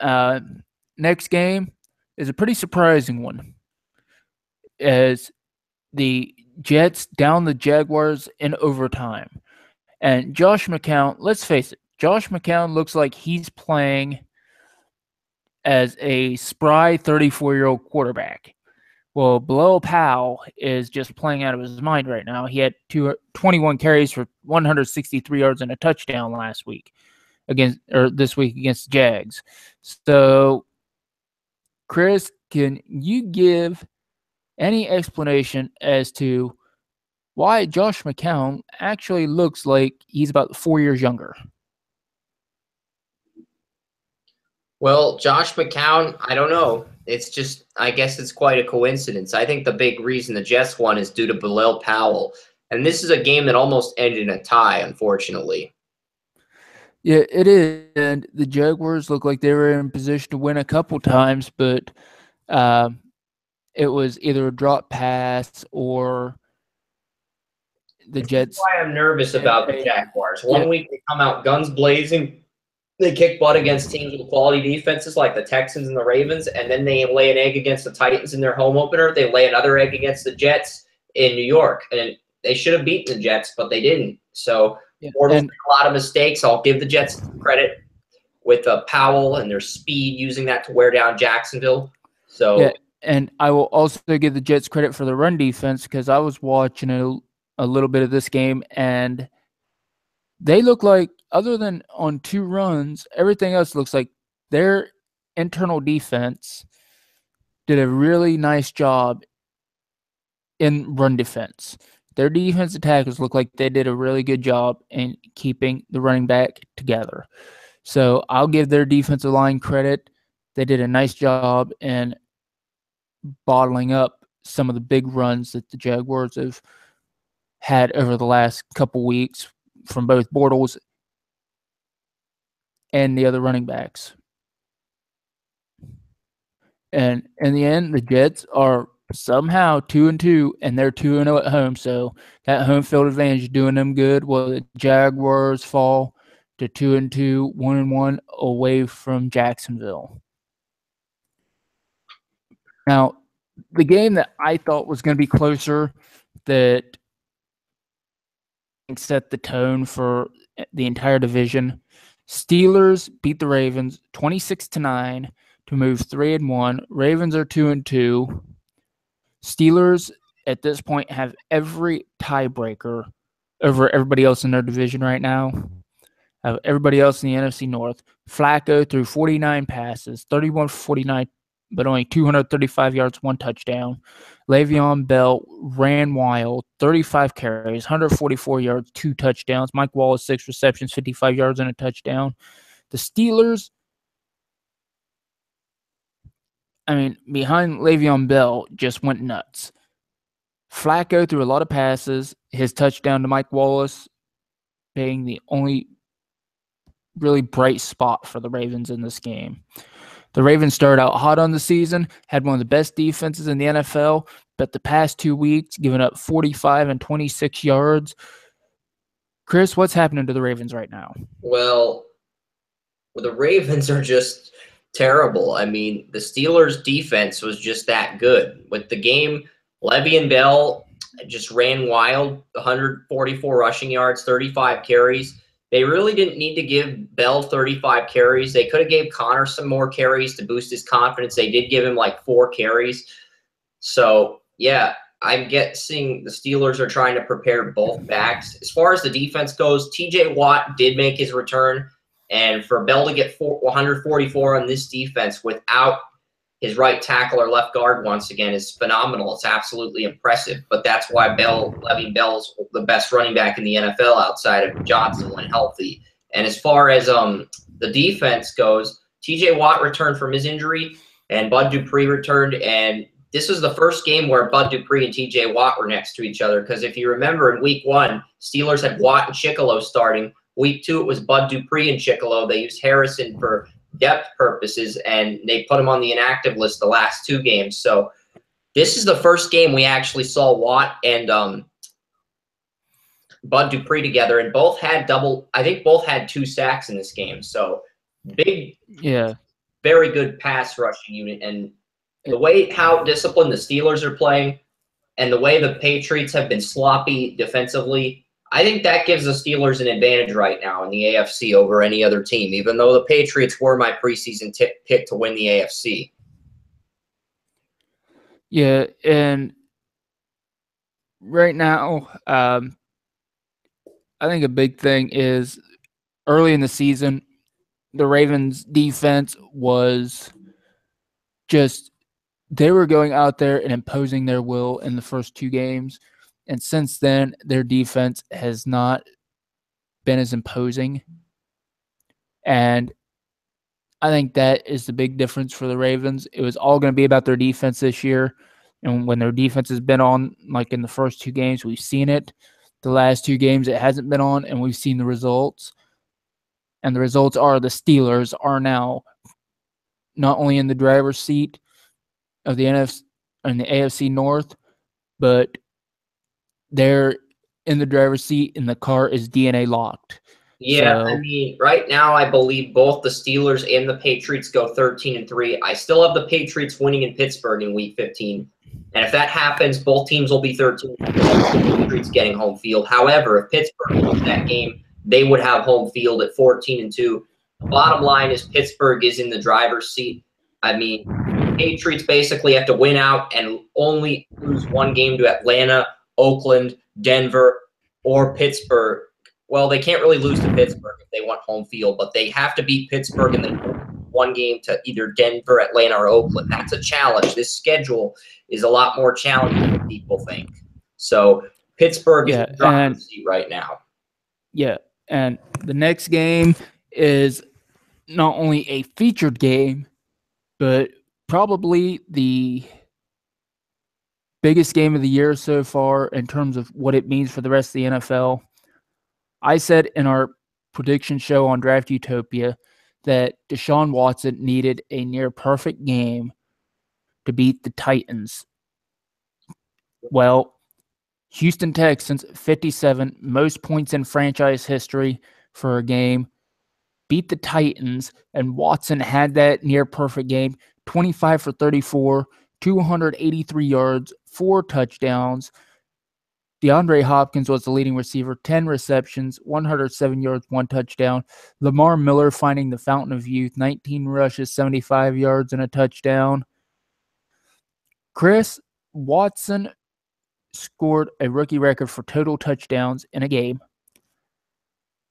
Next game is a pretty surprising one, as the Jets down the Jaguars in overtime. And Josh McCown, let's face it, Josh McCown looks like he's playing as a spry 34-year-old quarterback. Well, Bilal Powell is just playing out of his mind right now. He had 21 carries for 163 yards and a touchdown this week against the Jags. So, Chris, can you give any explanation as to why Josh McCown actually looks like he's about 4 years younger? Well, Josh McCown, I don't know. It's just, I guess it's quite a coincidence. I think the big reason the Jets won is due to Bilal Powell. And this is a game that almost ended in a tie, unfortunately. Yeah, it is. And the Jaguars look like they were in position to win a couple times, but it was either a drop pass or the Jets. That's why I'm nervous about the Jaguars. One week they come out guns blazing. They kick butt against teams with quality defenses like the Texans and the Ravens, and then they lay an egg against the Titans in their home opener. They lay another egg against the Jets in New York, and they should have beaten the Jets, but they didn't. So Bortles made a lot of mistakes. I'll give the Jets credit with Powell and their speed, using that to wear down Jacksonville. So, yeah, and I will also give the Jets credit for the run defense, because I was watching a little bit of this game, and they look like, other than on 2 runs, everything else looks like their internal defense did a really nice job in run defense. Their defensive tackles look like they did a really good job in keeping the running back together. So I'll give their defensive line credit. They did a nice job in bottling up some of the big runs that the Jaguars have had over the last couple weeks from both Bortles and the other running backs. And in the end, the Jets are somehow 2-2, and they're 2-0 at home. So that home field advantage is doing them good. Well, the Jaguars fall to 2-2, 1-1 away from Jacksonville. Now, the game that I thought was going to be closer, that set the tone for the entire division. Steelers beat the Ravens 26-9 to move 3-1. Ravens are 2-2. Steelers at this point have every tiebreaker over everybody else in their division right now. Everybody else in the NFC North. Flacco threw 49 passes, 31 for 49, but only 235 yards, 1 touchdown. Le'Veon Bell ran wild, 35 carries, 144 yards, 2 touchdowns. Mike Wallace, 6 receptions, 55 yards, and a touchdown. The Steelers, behind Le'Veon Bell, just went nuts. Flacco threw a lot of passes. His touchdown to Mike Wallace being the only really bright spot for the Ravens in this game. The Ravens started out hot on the season, had one of the best defenses in the NFL, but the past 2 weeks, giving up 45 and 26 yards. Chris, what's happening to the Ravens right now? Well, the Ravens are just terrible. The Steelers' defense was just that good. With the game, Le'Veon Bell just ran wild, 144 rushing yards, 35 carries. They really didn't need to give Bell 35 carries. They could have gave Connor some more carries to boost his confidence. They did give him like 4 carries. So, yeah, I'm guessing the Steelers are trying to prepare both backs. As far as the defense goes, TJ Watt did make his return. And for Bell to get 144 on this defense without his right tackle or left guard once again is phenomenal. It's absolutely impressive. But that's why Le'Veon Bell's the best running back in the NFL outside of Johnson when healthy. And as far as the defense goes, TJ Watt returned from his injury, and Bud Dupree returned, and this was the first game where Bud Dupree and TJ Watt were next to each other. Because if you remember, in week 1, Steelers had Watt and Chicolo starting. Week 2, it was Bud Dupree and Chicolo. They used Harrison for depth purposes, and they put him on the inactive list the last 2 games. So this is the first game we actually saw Watt and Bud Dupree together, and both had I think both had 2 sacks in this game. So big, very good pass rushing unit. And the way how disciplined the Steelers are playing and the way the Patriots have been sloppy defensively, I think that gives the Steelers an advantage right now in the AFC over any other team, even though the Patriots were my preseason pick to win the AFC. Yeah, and right now, I think a big thing is early in the season, the Ravens' defense was just – they were going out there and imposing their will in the first 2 games. And since then, their defense has not been as imposing. And I think that is the big difference for the Ravens. It was all going to be about their defense this year. And when their defense has been on, like in the first 2 games, we've seen it. The last 2 games, it hasn't been on, and we've seen the results. And the results are the Steelers are now not only in the driver's seat of the NFC and the AFC North, but they're in the driver's seat and the car is DNA locked. Yeah, I mean, right now I believe both the Steelers and the Patriots go 13-3. I still have the Patriots winning in Pittsburgh in Week 15. And if that happens, both teams will be 13-3. The Patriots getting home field. However, if Pittsburgh wins that game, they would have home field at 14-2. Bottom line is Pittsburgh is in the driver's seat. I mean, Patriots basically have to win out and only lose 1 game to Atlanta, Oakland, Denver, or Pittsburgh. Well, they can't really lose to Pittsburgh if they want home field, but they have to beat Pittsburgh and then 1 game to either Denver, Atlanta, or Oakland. That's a challenge. This schedule is a lot more challenging than people think. So Pittsburgh is in the driver's seat right now. Yeah, and the next game is not only a featured game, but probably the biggest game of the year so far in terms of what it means for the rest of the NFL. I said in our prediction show on Draft Utopia that Deshaun Watson needed a near-perfect game to beat the Titans. Well, Houston Texans, 57, most points in franchise history for a game, beat the Titans, and Watson had that near-perfect game, 25 for 34, 283 yards, 4 touchdowns. DeAndre Hopkins was the leading receiver, 10 receptions, 107 yards, 1 touchdown. Lamar Miller finding the fountain of youth, 19 rushes, 75 yards, and a touchdown. Chris, Watson scored a rookie record for total touchdowns in a game.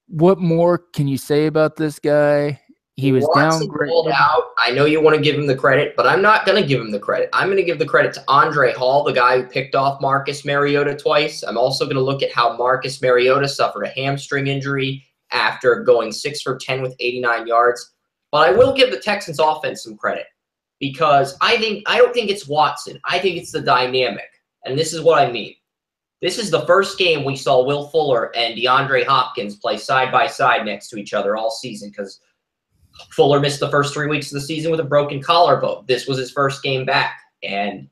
What more can you say about this guy? He was downgraded. Out. I know you want to give him the credit, but I'm not going to give him the credit. I'm going to give the credit to Andre Hall, the guy who picked off Marcus Mariota twice. I'm also going to look at how Marcus Mariota suffered a hamstring injury after going 6 for 10 with 89 yards. But I will give the Texans offense some credit because I don't think it's Watson. I think it's the dynamic. And this is what I mean. This is the first game we saw Will Fuller and DeAndre Hopkins play side by side next to each other all season because Fuller missed the first 3 weeks of the season with a broken collarbone. This was his first game back, and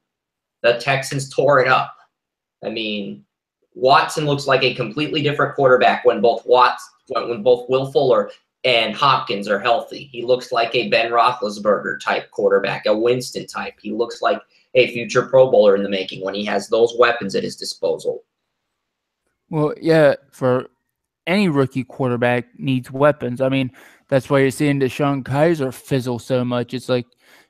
the Texans tore it up. I mean, Watson looks like a completely different quarterback when both Will Fuller and Hopkins are healthy. He looks like a Ben Roethlisberger type quarterback, a Winston type. He looks like a future Pro Bowler in the making when he has those weapons at his disposal. Well, yeah, for any rookie quarterback needs weapons. I mean, that's why you're seeing DeShone Kizer fizzle so much. It's like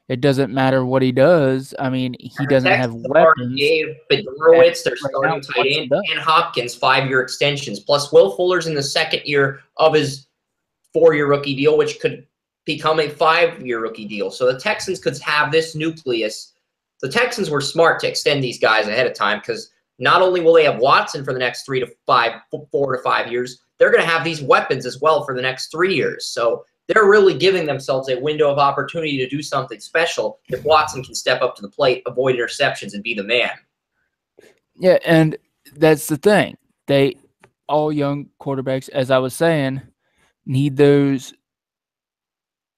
it doesn't matter what he does. I mean, he doesn't have weapons. Gave Bedorowitz, their starting tight end, and Hopkins 5-year extensions. Plus, Will Fuller's in the 2nd year of his 4-year rookie deal, which could become a 5-year rookie deal. So the Texans could have this nucleus. The Texans were smart to extend these guys ahead of time because not only will they have Watson for the next 4 to 5 years, they're going to have these weapons as well for the next 3 years. So they're really giving themselves a window of opportunity to do something special if Watson can step up to the plate, avoid interceptions, and be the man. Yeah, and that's the thing. All young quarterbacks, as I was saying, need those,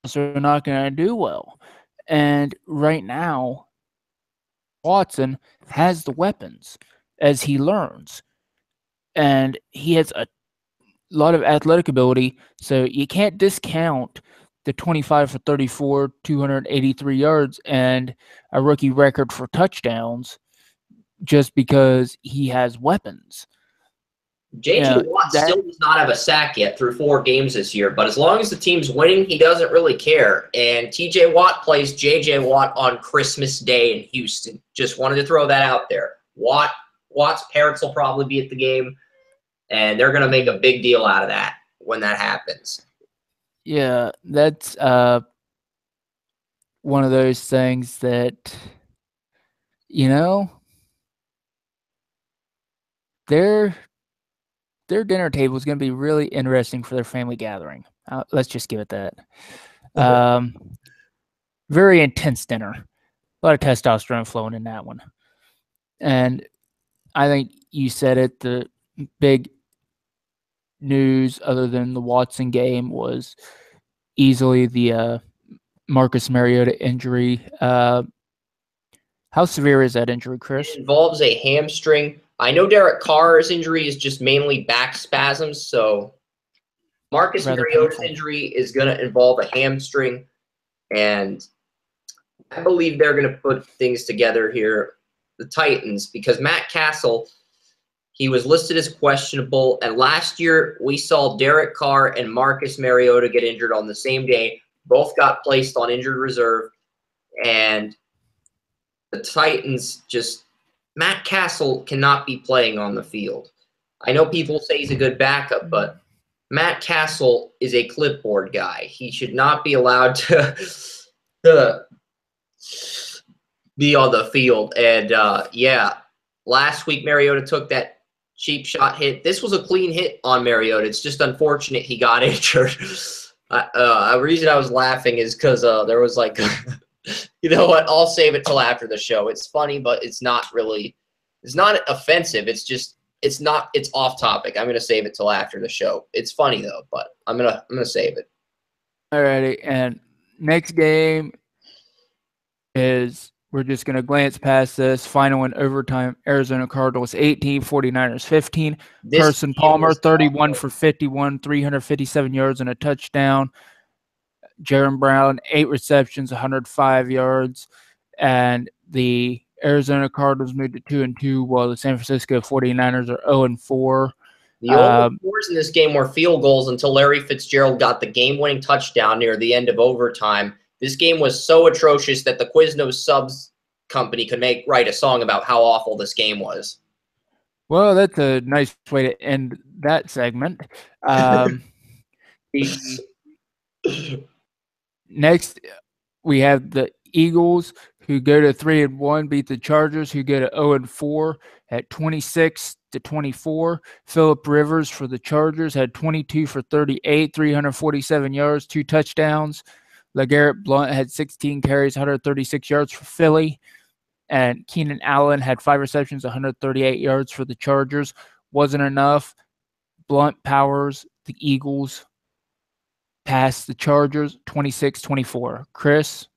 so they're not going to do well. And right now, Watson has the weapons as he learns. And he has a lot of athletic ability, so you can't discount the 25 for 34, 283 yards, and a rookie record for touchdowns just because he has weapons. J.J. Watt still does not have a sack yet through 4 games this year, but as long as the team's winning, he doesn't really care. And T.J. Watt plays J.J. Watt on Christmas Day in Houston. Just wanted to throw that out there. Watt's parents will probably be at the game, and they're going to make a big deal out of that when that happens. Yeah, that's one of those things that, their dinner table is going to be really interesting for their family gathering. Let's just give it that. Very intense dinner. A lot of testosterone flowing in that one. And I think you said it, the big news other than the Watson game was easily the Marcus Mariota injury. How severe is that injury, Chris? It involves a hamstring. I know Derek Carr's injury is just mainly back spasms, so Marcus Mariota's injury is going to involve a hamstring, and I believe they're going to put things together here, the Titans, because Matt Castle, he was listed as questionable, and last year we saw Derek Carr and Marcus Mariota get injured on the same day. Both got placed on injured reserve, and the Titans just – Matt Castle cannot be playing on the field. I know people say he's a good backup, but Matt Castle is a clipboard guy. He should not be allowed to be on the field. And, yeah, last week Mariota took that cheap shot hit. This was a clean hit on Mariota. It's just unfortunate he got injured. The reason I was laughing is because there was like – you know what? I'll save it till after the show. It's funny, but it's not offensive. It's off topic. I'm going to save it till after the show. It's funny though, but I'm going to save it. Alrighty. And next game is, we're just going to glance past this. Final in overtime, Arizona Cardinals 18, 49ers 15. Carson Palmer 31 for 51, 357 yards and a touchdown. Jaron Brown, 8 receptions, 105 yards, and the Arizona Cardinals moved to 2-2, while the San Francisco 49ers are 0-4. The only scores in this game were field goals until Larry Fitzgerald got the game-winning touchdown near the end of overtime. This game was so atrocious that the Quiznos Subs company could write a song about how awful this game was. Well, that's a nice way to end that segment. Next, we have the Eagles, who go to 3-1, beat the Chargers, who go to 0-4 at 26-24. Phillip Rivers for the Chargers had 22 for 38, 347 yards, 2 touchdowns. LeGarrette Blount had 16 carries, 136 yards for Philly. And Keenan Allen had 5 receptions, 138 yards for the Chargers. Wasn't enough. Blount powers the Eagles past the Chargers 26-24. Chris?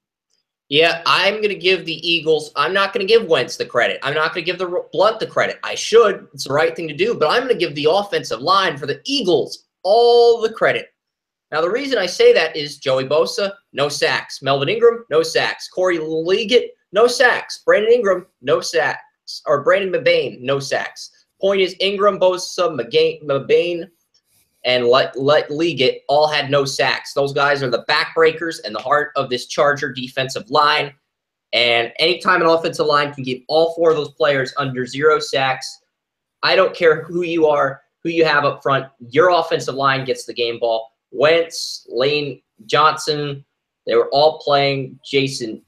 Yeah, I'm going to give the Eagles – I'm not going to give Wentz the credit. I'm not going to give the Blount the credit. I should. It's the right thing to do. But I'm going to give the offensive line for the Eagles all the credit. Now, the reason I say that is Joey Bosa, no sacks. Melvin Ingram, no sacks. Corey Liuget, no sacks. Brandon Ingram, no sacks. Or Brandon Mabane, no sacks. Point is Ingram, Bosa, Mabane, and Liuget all had no sacks. Those guys are the backbreakers and the heart of this Charger defensive line. And anytime an offensive line can get all 4 of those players under 0 sacks, I don't care who you are, who you have up front, your offensive line gets the game ball. Wentz, Lane Johnson, they were all playing. Jason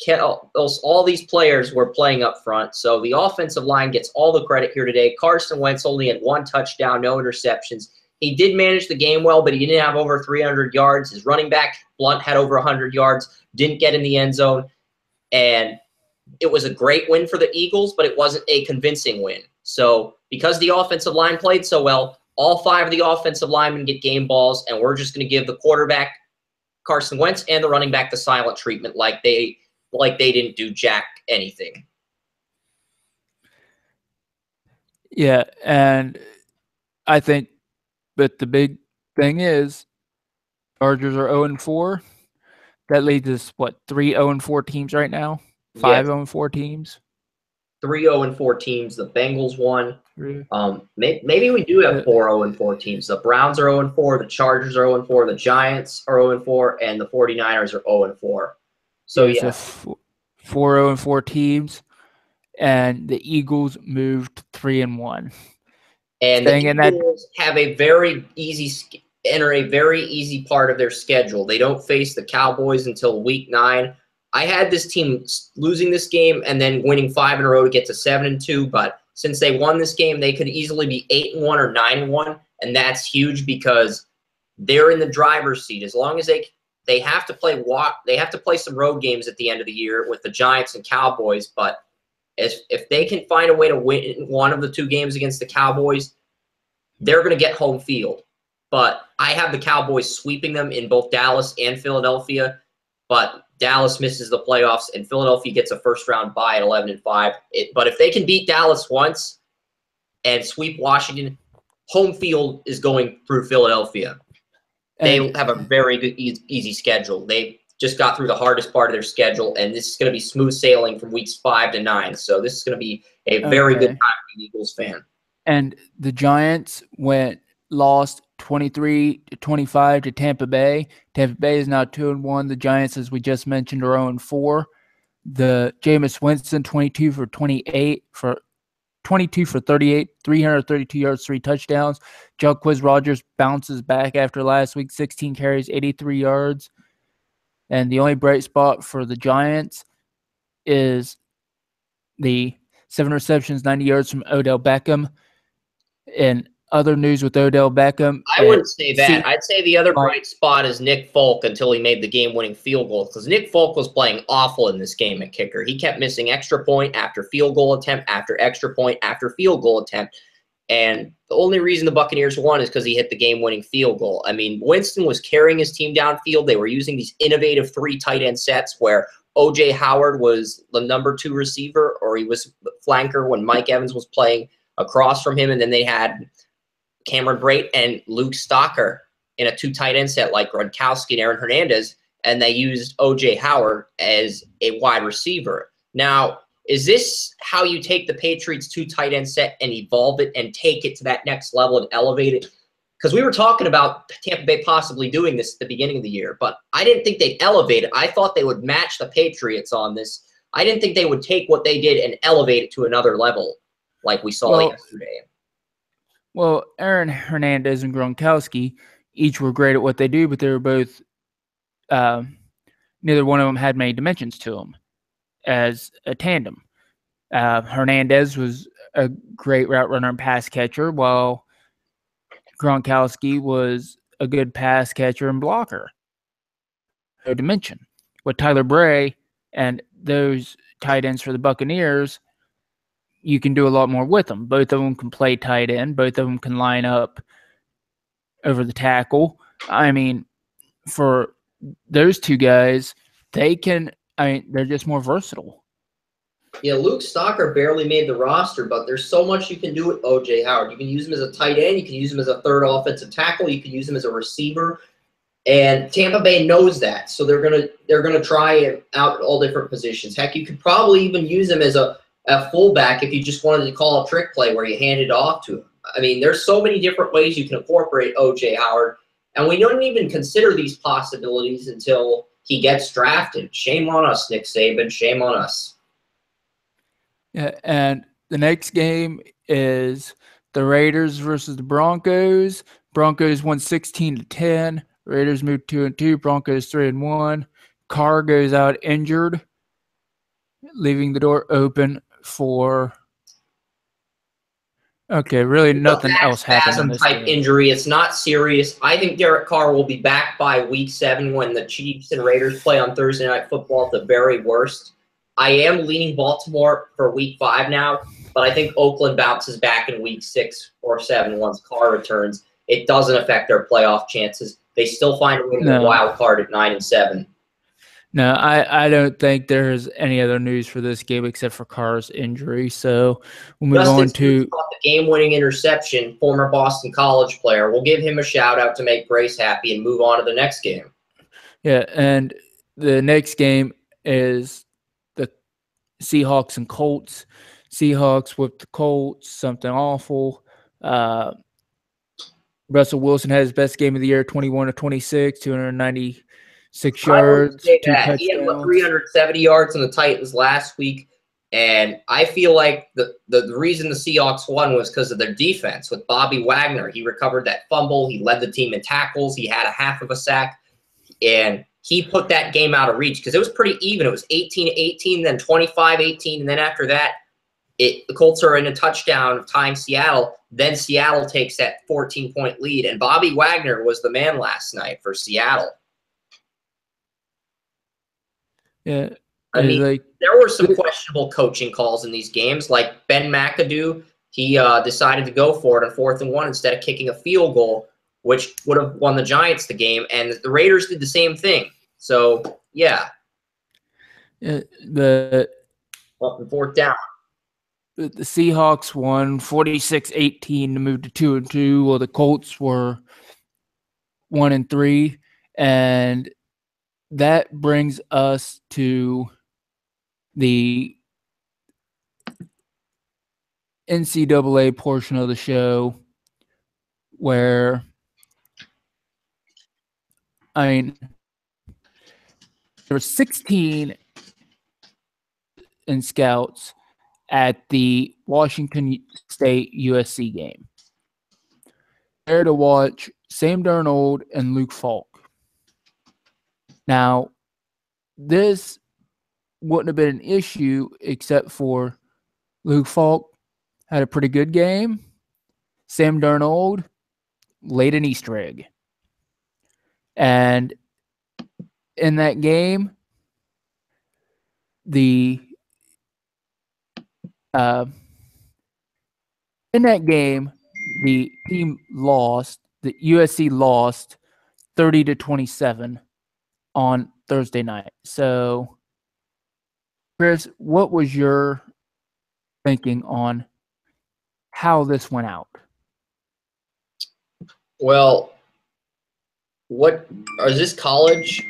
Kettle, all these players were playing up front. So the offensive line gets all the credit here today. Carson Wentz only had 1 touchdown, no interceptions. he did manage the game well, but he didn't have over 300 yards. His running back, Blunt, had over 100 yards, didn't get in the end zone. And it was a great win for the Eagles, but it wasn't a convincing win. So because the offensive line played so well, all 5 of the offensive linemen get game balls, and we're just going to give the quarterback, Carson Wentz, and the running back the silent treatment like they didn't do jack anything. Yeah, and I think that the big thing is Chargers are 0-4. That leads us, 3 0-4 teams right now? 5 0-4 teams? 3 0-4 teams. The Bengals won. Maybe we do have 4 0-4 teams. The Browns are 0-4. The Chargers are 0-4. The Giants are 0-4. And the 49ers are 0-4. So, yeah. So 4 0-4 teams. And the Eagles moved 3-1. And the Eagles have a very easy part of their schedule. They don't face the Cowboys until week 9. I had this team losing this game and then winning 5 in a row to get to 7-2. But since they won this game, they could easily be 8-1 or 9-1, and that's huge because they're in the driver's seat. As long as they have to play some road games at the end of the year with the Giants and Cowboys, but if they can find a way to win one of the 2 games against the Cowboys, they're going to get home field. But I have the Cowboys sweeping them in both Dallas and Philadelphia. But Dallas misses the playoffs, and Philadelphia gets a first-round bye at 11-5. But if they can beat Dallas once and sweep Washington, home field is going through Philadelphia. They have a very good, easy schedule. They just got through the hardest part of their schedule, and this is going to be smooth sailing from weeks 5 to 9. So this is going to be a very good time for the Eagles fan. And the Giants lost 23-25 to Tampa Bay. Tampa Bay is now 2-1. The Giants, as we just mentioned, are 0-4. The Jameis Winston, 22 for 38, 332 yards, 3 touchdowns. Jacquizz Rodgers bounces back after last week, 16 carries, 83 yards. And the only bright spot for the Giants is the 7 receptions, 90 yards from Odell Beckham. And other news with Odell Beckham. I wouldn't say that. I'd say the other bright spot is Nick Folk until he made the game-winning field goal, because Nick Folk was playing awful in this game at kicker. He kept missing extra point after field goal attempt after extra point after field goal attempt. And the only reason the Buccaneers won is because he hit the game-winning field goal. I mean, Winston was carrying his team downfield. They were using these innovative 3 tight end sets where O.J. Howard was the number 2 receiver, or he was the flanker when Mike Evans was playing across from him. And then they had Cameron Brate and Luke Stocker in a 2 tight end set like Gronkowski and Aaron Hernandez, and they used O.J. Howard as a wide receiver. Now, is this how you take the Patriots 2 tight end set and evolve it and take it to that next level and elevate it? Because we were talking about Tampa Bay possibly doing this at the beginning of the year, but I didn't think they'd elevate it. I thought they would match the Patriots on this. I didn't think they would take what they did and elevate it to another level like we saw yesterday. Well, Aaron Hernandez and Gronkowski each were great at what they do, but they were both neither one of them had many dimensions to them as a tandem. Hernandez was a great route runner and pass catcher, while Gronkowski was a good pass catcher and blocker. No dimension. With Tyler Bray and those tight ends for the Buccaneers, you can do a lot more with them. Both of them can play tight end. Both of them can line up over the tackle. I mean, for those 2 guys, they're just more versatile. Yeah, Luke Stocker barely made the roster, but there's so much you can do with O.J. Howard. You can use him as a tight end. You can use him as a 3rd offensive tackle. You can use him as a receiver. And Tampa Bay knows that, so they're gonna try it out at all different positions. Heck, you could probably even use him as a fullback if you just wanted to call a trick play where you hand it off to him. I mean, there's so many different ways you can incorporate O.J. Howard, and we don't even consider these possibilities until he gets drafted. Shame on us, Nick Saban. Shame on us. Yeah, and the next game is the Raiders versus the Broncos. Broncos won 16-10. Raiders moved 2-2. Broncos 3-1. Carr goes out injured, leaving the door open for Okay, really nothing Back else happened in spasm this type game. injury. It's not serious. I think Derek Carr will be back by week 7 when the Chiefs and Raiders play on Thursday Night Football at the very worst. I am leaning Baltimore for week 5 now, but I think Oakland bounces back in week 6 or 7 once Carr returns. It doesn't affect their playoff chances. They still find a way to get wild card at 9-7. No, I don't think there's any other news for this game except for Carr's injury. So we'll move on to the game-winning interception, former Boston College player. We'll give him a shout-out to make Grace happy and move on to the next game. Yeah, and the next game is the Seahawks and Colts. Seahawks with the Colts, something awful. Russell Wilson had his best game of the year, 21 of 26, 296 yards, 2 touchdowns. He had 370 yards on the Titans last week, and I feel like the reason the Seahawks won was because of their defense with Bobby Wagner. He recovered that fumble. He led the team in tackles. He had a half of a sack, and he put that game out of reach because it was pretty even. It was 18-18, then 25-18, and then after that, the Colts are in a touchdown of tying Seattle. Then Seattle takes that 14-point lead, and Bobby Wagner was the man last night for Seattle. Yeah, I mean, there were some questionable coaching calls in these games, like Ben McAdoo. He decided to go for it on 4th and 1 instead of kicking a field goal, which would have won the Giants the game, and the Raiders did the same thing. So, yeah. The 4th down. The Seahawks won 46-18 to move to 2-2. Well, the Colts were 1-3, and that brings us to the NCAA portion of the show, where there were 16 in scouts at the Washington State USC game. There to watch Sam Darnold and Luke Falk. Now, this wouldn't have been an issue except for Luke Falk had a pretty good game. Sam Darnold laid an Easter egg. And in that game, the team lost. The USC lost 30-27 on Thursday night. So, Chris, what was your thinking on how this went out? Well, is this college?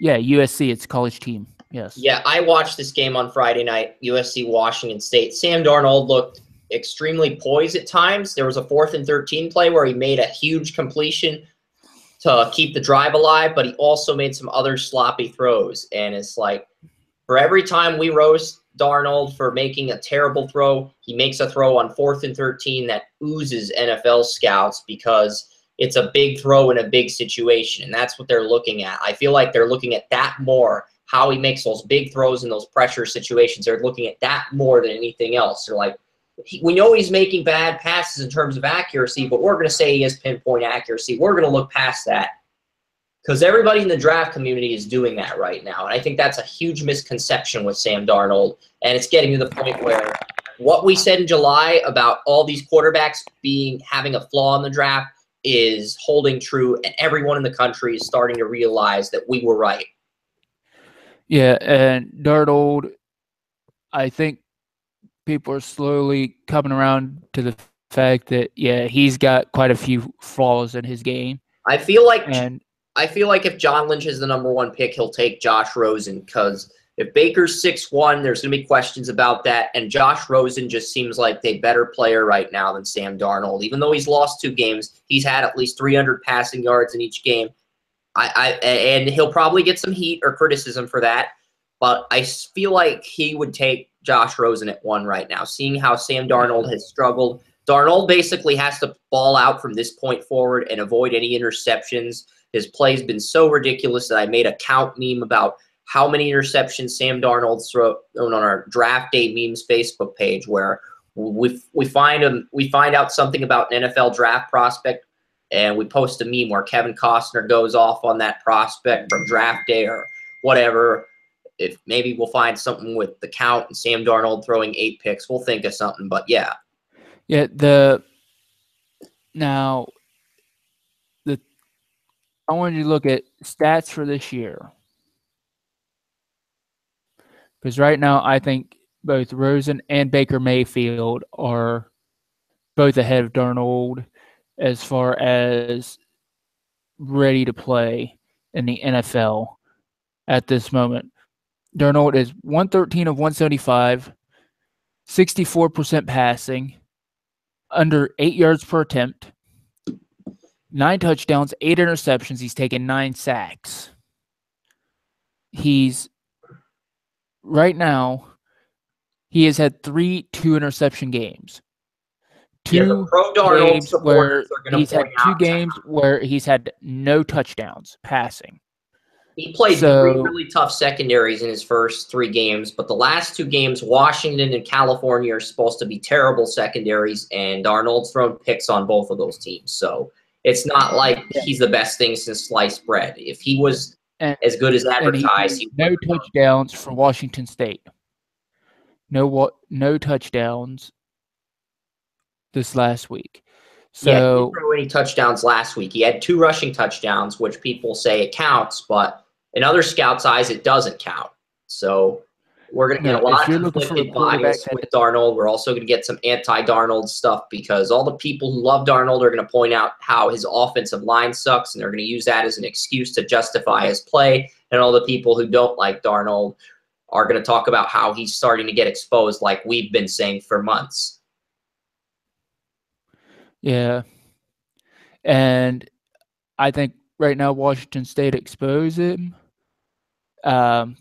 Yeah, USC. It's a college team. Yes. Yeah, I watched this game on Friday night, USC Washington State. Sam Darnold looked extremely poised at times. There was a 4th and 13 play where he made a huge completion to keep the drive alive, but he also made some other sloppy throws. And it's like, for every time we roast Darnold for making a terrible throw, he makes a throw on 4th and 13 that oozes NFL scouts because it's a big throw in a big situation, and that's what they're looking at. I feel like they're looking at that more, how he makes those big throws in those pressure situations. They're looking at that more than anything else. They're like, we know he's making bad passes in terms of accuracy, but we're going to say he has pinpoint accuracy. We're going to look past that because everybody in the draft community is doing that right now, and I think that's a huge misconception with Sam Darnold, and it's getting to the point where what we said in July about all these quarterbacks having a flaw in the draft is holding true, and everyone in the country is starting to realize that we were right. Yeah, and Darnold, I think people are slowly coming around to the fact that, yeah, he's got quite a few flaws in his game. I feel like if John Lynch is the number 1 pick, he'll take Josh Rosen, because if Baker's 6'1", there's going to be questions about that, and Josh Rosen just seems like a better player right now than Sam Darnold. Even though he's lost 2 games, he's had at least 300 passing yards in each game. And he'll probably get some heat or criticism for that, but I feel like he would take Josh Rosen at 1 right now, seeing how Sam Darnold has struggled. Darnold basically has to ball out from this point forward and avoid any interceptions. His play's been so ridiculous that I made a count meme about how many interceptions Sam Darnold's thrown on our draft day memes Facebook page, where We find out something about an NFL draft prospect, and we post a meme where Kevin Costner goes off on that prospect from draft day or whatever. If maybe we'll find something with the count and Sam Darnold throwing 8 picks, we'll think of something. But yeah, I wanted you to look at stats for this year, because right now I think both Rosen and Baker Mayfield are both ahead of Darnold as far as ready to play in the NFL at this moment. Darnold is 113 of 175, 64% passing, under 8 yards per attempt, 9 touchdowns, 8 interceptions. He's taken 9 sacks. Right now, he has had 3 2-interception games. Two games where he's had 2 games where he's had no touchdowns passing. He played 3 really tough secondaries in his first 3 games, but the last 2 games, Washington and California, are supposed to be terrible secondaries, and Darnold's thrown picks on both of those teams. So it's not like he's the best thing since sliced bread. If he was as good as advertised, he no touchdowns for Washington State. No touchdowns this last week. So yeah, he didn't throw any touchdowns last week. He had 2 rushing touchdowns, which people say it counts, but in other scouts' eyes, it doesn't count. So we're going to get a lot of conflicted bias with Darnold. We're also going to get some anti-Darnold stuff because all the people who love Darnold are going to point out how his offensive line sucks, and they're going to use that as an excuse to justify his play. And all the people who don't like Darnold are going to talk about how he's starting to get exposed like we've been saying for months. Yeah. And I think right now Washington State exposed him. I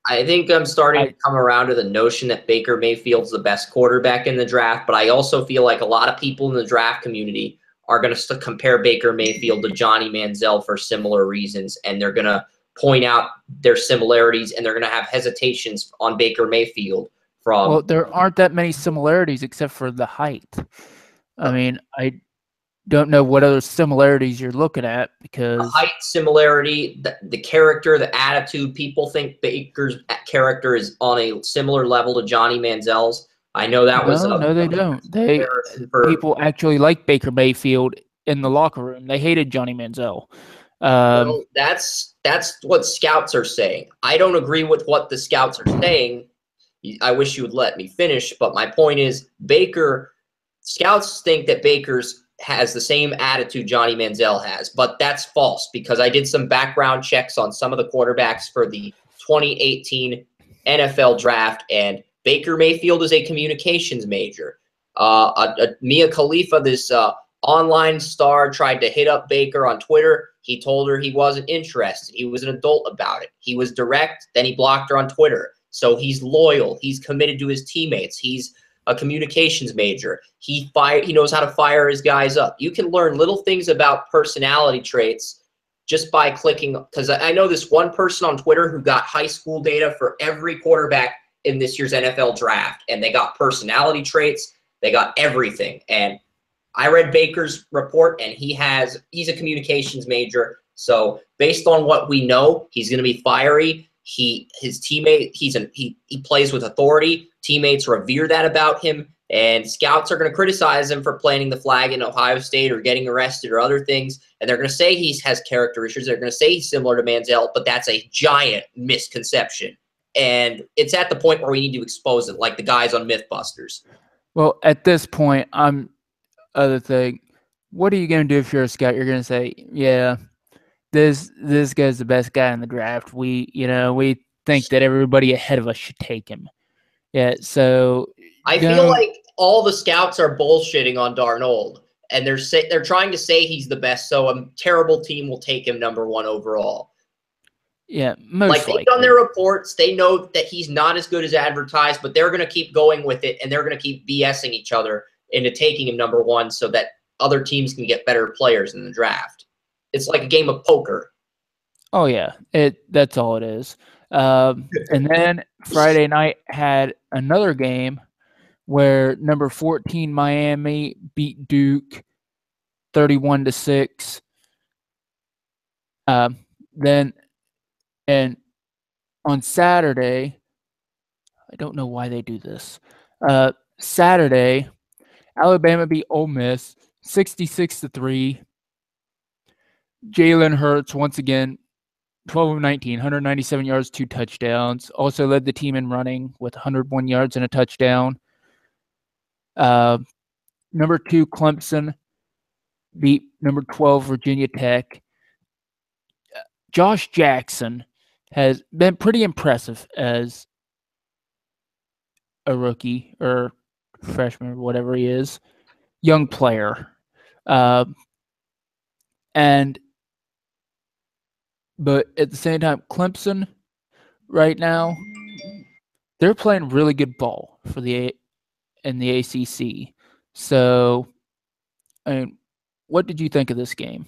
think I'm starting to come around to the notion that Baker Mayfield's the best quarterback in the draft, but I also feel like a lot of people in the draft community are going to compare Baker Mayfield to Johnny Manziel for similar reasons, and they're going to point out their similarities, and they're going to have hesitations on Baker Mayfield. Well, there aren't that many similarities except for the height. I mean, I don't know what other similarities you're looking at because the height similarity, the character, the attitude. People think Baker's character is on a similar level to Johnny Manziel's. I know that no, they don't. People actually like Baker Mayfield in the locker room. They hated Johnny Manziel. Well, that's what scouts are saying. I don't agree with what the scouts are saying. I wish you would let me finish, but my point is scouts think that Baker's has the same attitude Johnny Manziel has, but that's false because I did some background checks on some of the quarterbacks for the 2018 NFL draft, and Baker Mayfield is a communications major. Mia Khalifa, this online star, tried to hit up Baker on Twitter. He told her he wasn't interested. He was an adult about it. He was direct, then he blocked her on Twitter. So he's loyal. He's committed to his teammates. He's a communications major. He knows how to fire his guys up. You can learn little things about personality traits just by clicking, because I know this one person on Twitter who got high school data for every quarterback in this year's NFL draft, and they got personality traits, they got everything. And I read Baker's report, and he's a communications major. So based on what we know, he's going to be fiery. His teammate, he plays with authority. Teammates revere that about him, and scouts are going to criticize him for planting the flag in Ohio State or getting arrested or other things, and they're going to say he has character issues. They're going to say he's similar to Manziel, but that's a giant misconception, and it's at the point where we need to expose it, like the guys on MythBusters. Well, at this point, other thing, what are you going to do if you're a scout? You're going to say, yeah, this guy's the best guy in the draft. We think that everybody ahead of us should take him. Yeah, so I feel like all the scouts are bullshitting on Darnold, and they're trying to say he's the best, so a terrible team will take him number 1 overall. Yeah, most likely. They've done their reports. They know that he's not as good as advertised, but they're going to keep going with it, and they're going to keep BSing each other into taking him number 1 so that other teams can get better players in the draft. It's like a game of poker. Oh, yeah. That's all it is. And then Friday night had another game where number 14 Miami beat Duke 31-6. Then, and on Saturday, I don't know why they do this. Saturday, Alabama beat Ole Miss 66-3. Jalen Hurts once again 12 of 19, 197 yards, 2 touchdowns. Also led the team in running with 101 yards and a touchdown. Number 2 Clemson beat number 12 Virginia Tech. Josh Jackson has been pretty impressive as a rookie or freshman or whatever he is, young player. But at the same time, Clemson right now, they're playing really good ball in the ACC. So, I mean, what did you think of this game?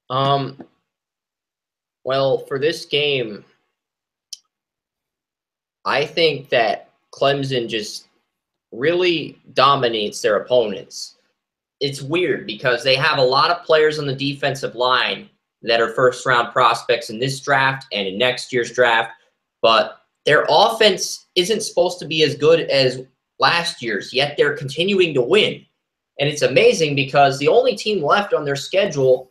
Well, for this game, I think that Clemson just really dominates their opponents. It's weird because they have a lot of players on the defensive line that are first-round prospects in this draft and in next year's draft, but their offense isn't supposed to be as good as last year's, yet they're continuing to win. And it's amazing because the only team left on their schedule,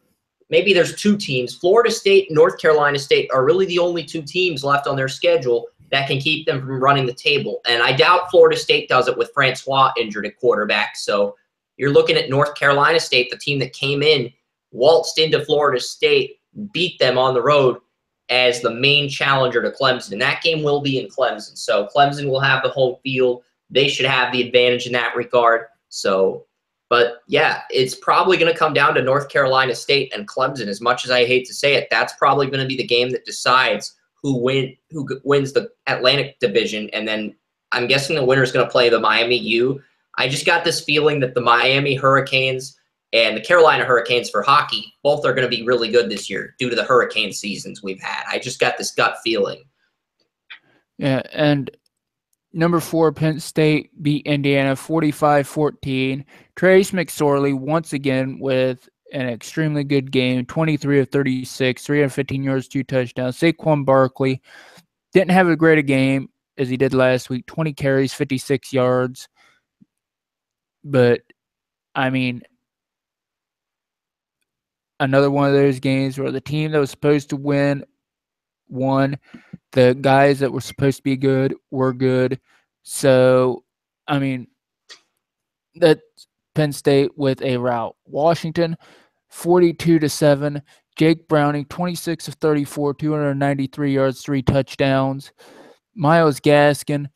maybe there's 2 teams, Florida State and North Carolina State are really the only 2 teams left on their schedule that can keep them from running the table. And I doubt Florida State does it with Francois injured at quarterback. So you're looking at North Carolina State, the team that came in, waltzed into Florida State, beat them on the road as the main challenger to Clemson. And that game will be in Clemson. So Clemson will have the home field. They should have the advantage in that regard. So, but yeah, it's probably going to come down to North Carolina State and Clemson. As much as I hate to say it, that's probably going to be the game that decides who wins the Atlantic Division. And then I'm guessing the winner is going to play the Miami U. I just got this feeling that the Miami Hurricanes and the Carolina Hurricanes for hockey, both are going to be really good this year due to the hurricane seasons we've had. I just got this gut feeling. Yeah, and number 4 Penn State beat Indiana 45-14. Trace McSorley once again with an extremely good game, 23 of 36, 315 yards, 2 touchdowns. Saquon Barkley didn't have as great a game as he did last week, 20 carries, 56 yards. But, I mean, another one of those games where the team that was supposed to win won. The guys that were supposed to be good were good. So, I mean, that's Penn State with a rout. Washington, 42-7. Jake Browning, 26 of 34, 293 yards, 3 touchdowns. Myles Gaskin,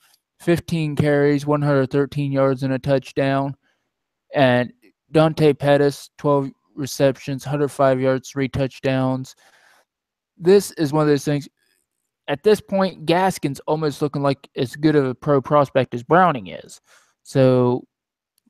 15 carries, 113 yards, and a touchdown. And Dante Pettis, 12 receptions, 105 yards, 3 touchdowns. This is one of those things. At this point, Gaskin's almost looking like as good of a pro prospect as Browning is. So,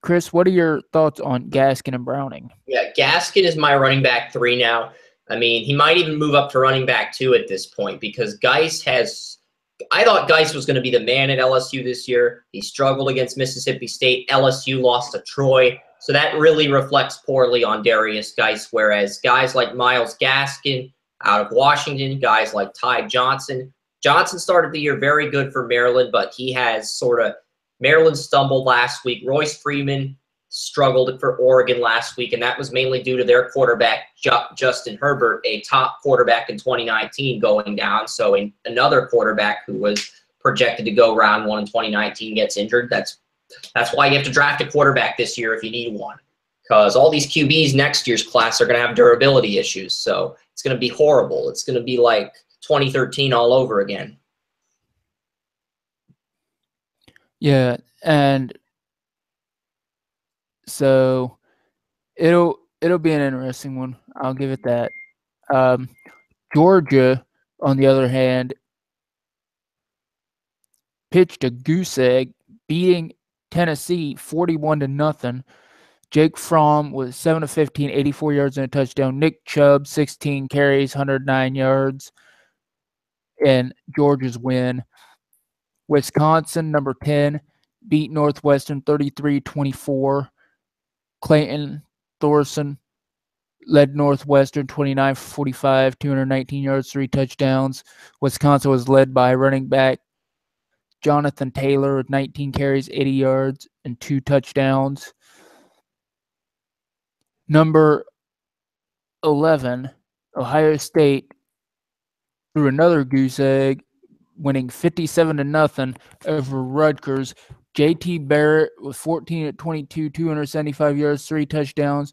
Chris, what are your thoughts on Gaskin and Browning? Yeah, Gaskin is my running back 3 now. I mean, he might even move up to running back 2 at this point because Geis has – I thought Geis was going to be the man at LSU this year. He struggled against Mississippi State. LSU lost to Troy. So that really reflects poorly on Darius Geis, whereas guys like Myles Gaskin out of Washington, guys like Ty Johnson. Johnson started the year very good for Maryland, but he has sort of – Maryland stumbled last week. Royce Freeman struggled for Oregon last week, and that was mainly due to their quarterback, Justin Herbert, a top quarterback in 2019, going down. So another quarterback who was projected to go round 1 in 2019 gets injured. That's why you have to draft a quarterback this year if you need one, because all these QBs next year's class are going to have durability issues. So it's going to be horrible. It's going to be like 2013 all over again. Yeah, and so it'll be an interesting one. I'll give it that. Georgia, on the other hand, pitched a goose egg, beating Tennessee 41-0. Jake Fromm was 7 of 15, 84 yards and a touchdown. Nick Chubb, 16 carries, 109 yards, and Georgia's win. Wisconsin, number 10, beat Northwestern 33-24. Clayton Thorson led Northwestern 29-45, 219 yards, 3 touchdowns. Wisconsin was led by running back Jonathan Taylor with 19 carries, 80 yards, and 2 touchdowns. Number 11, Ohio State threw another goose egg, winning 57-0 over Rutgers. J.T. Barrett with 14-22, 275 yards, 3 touchdowns.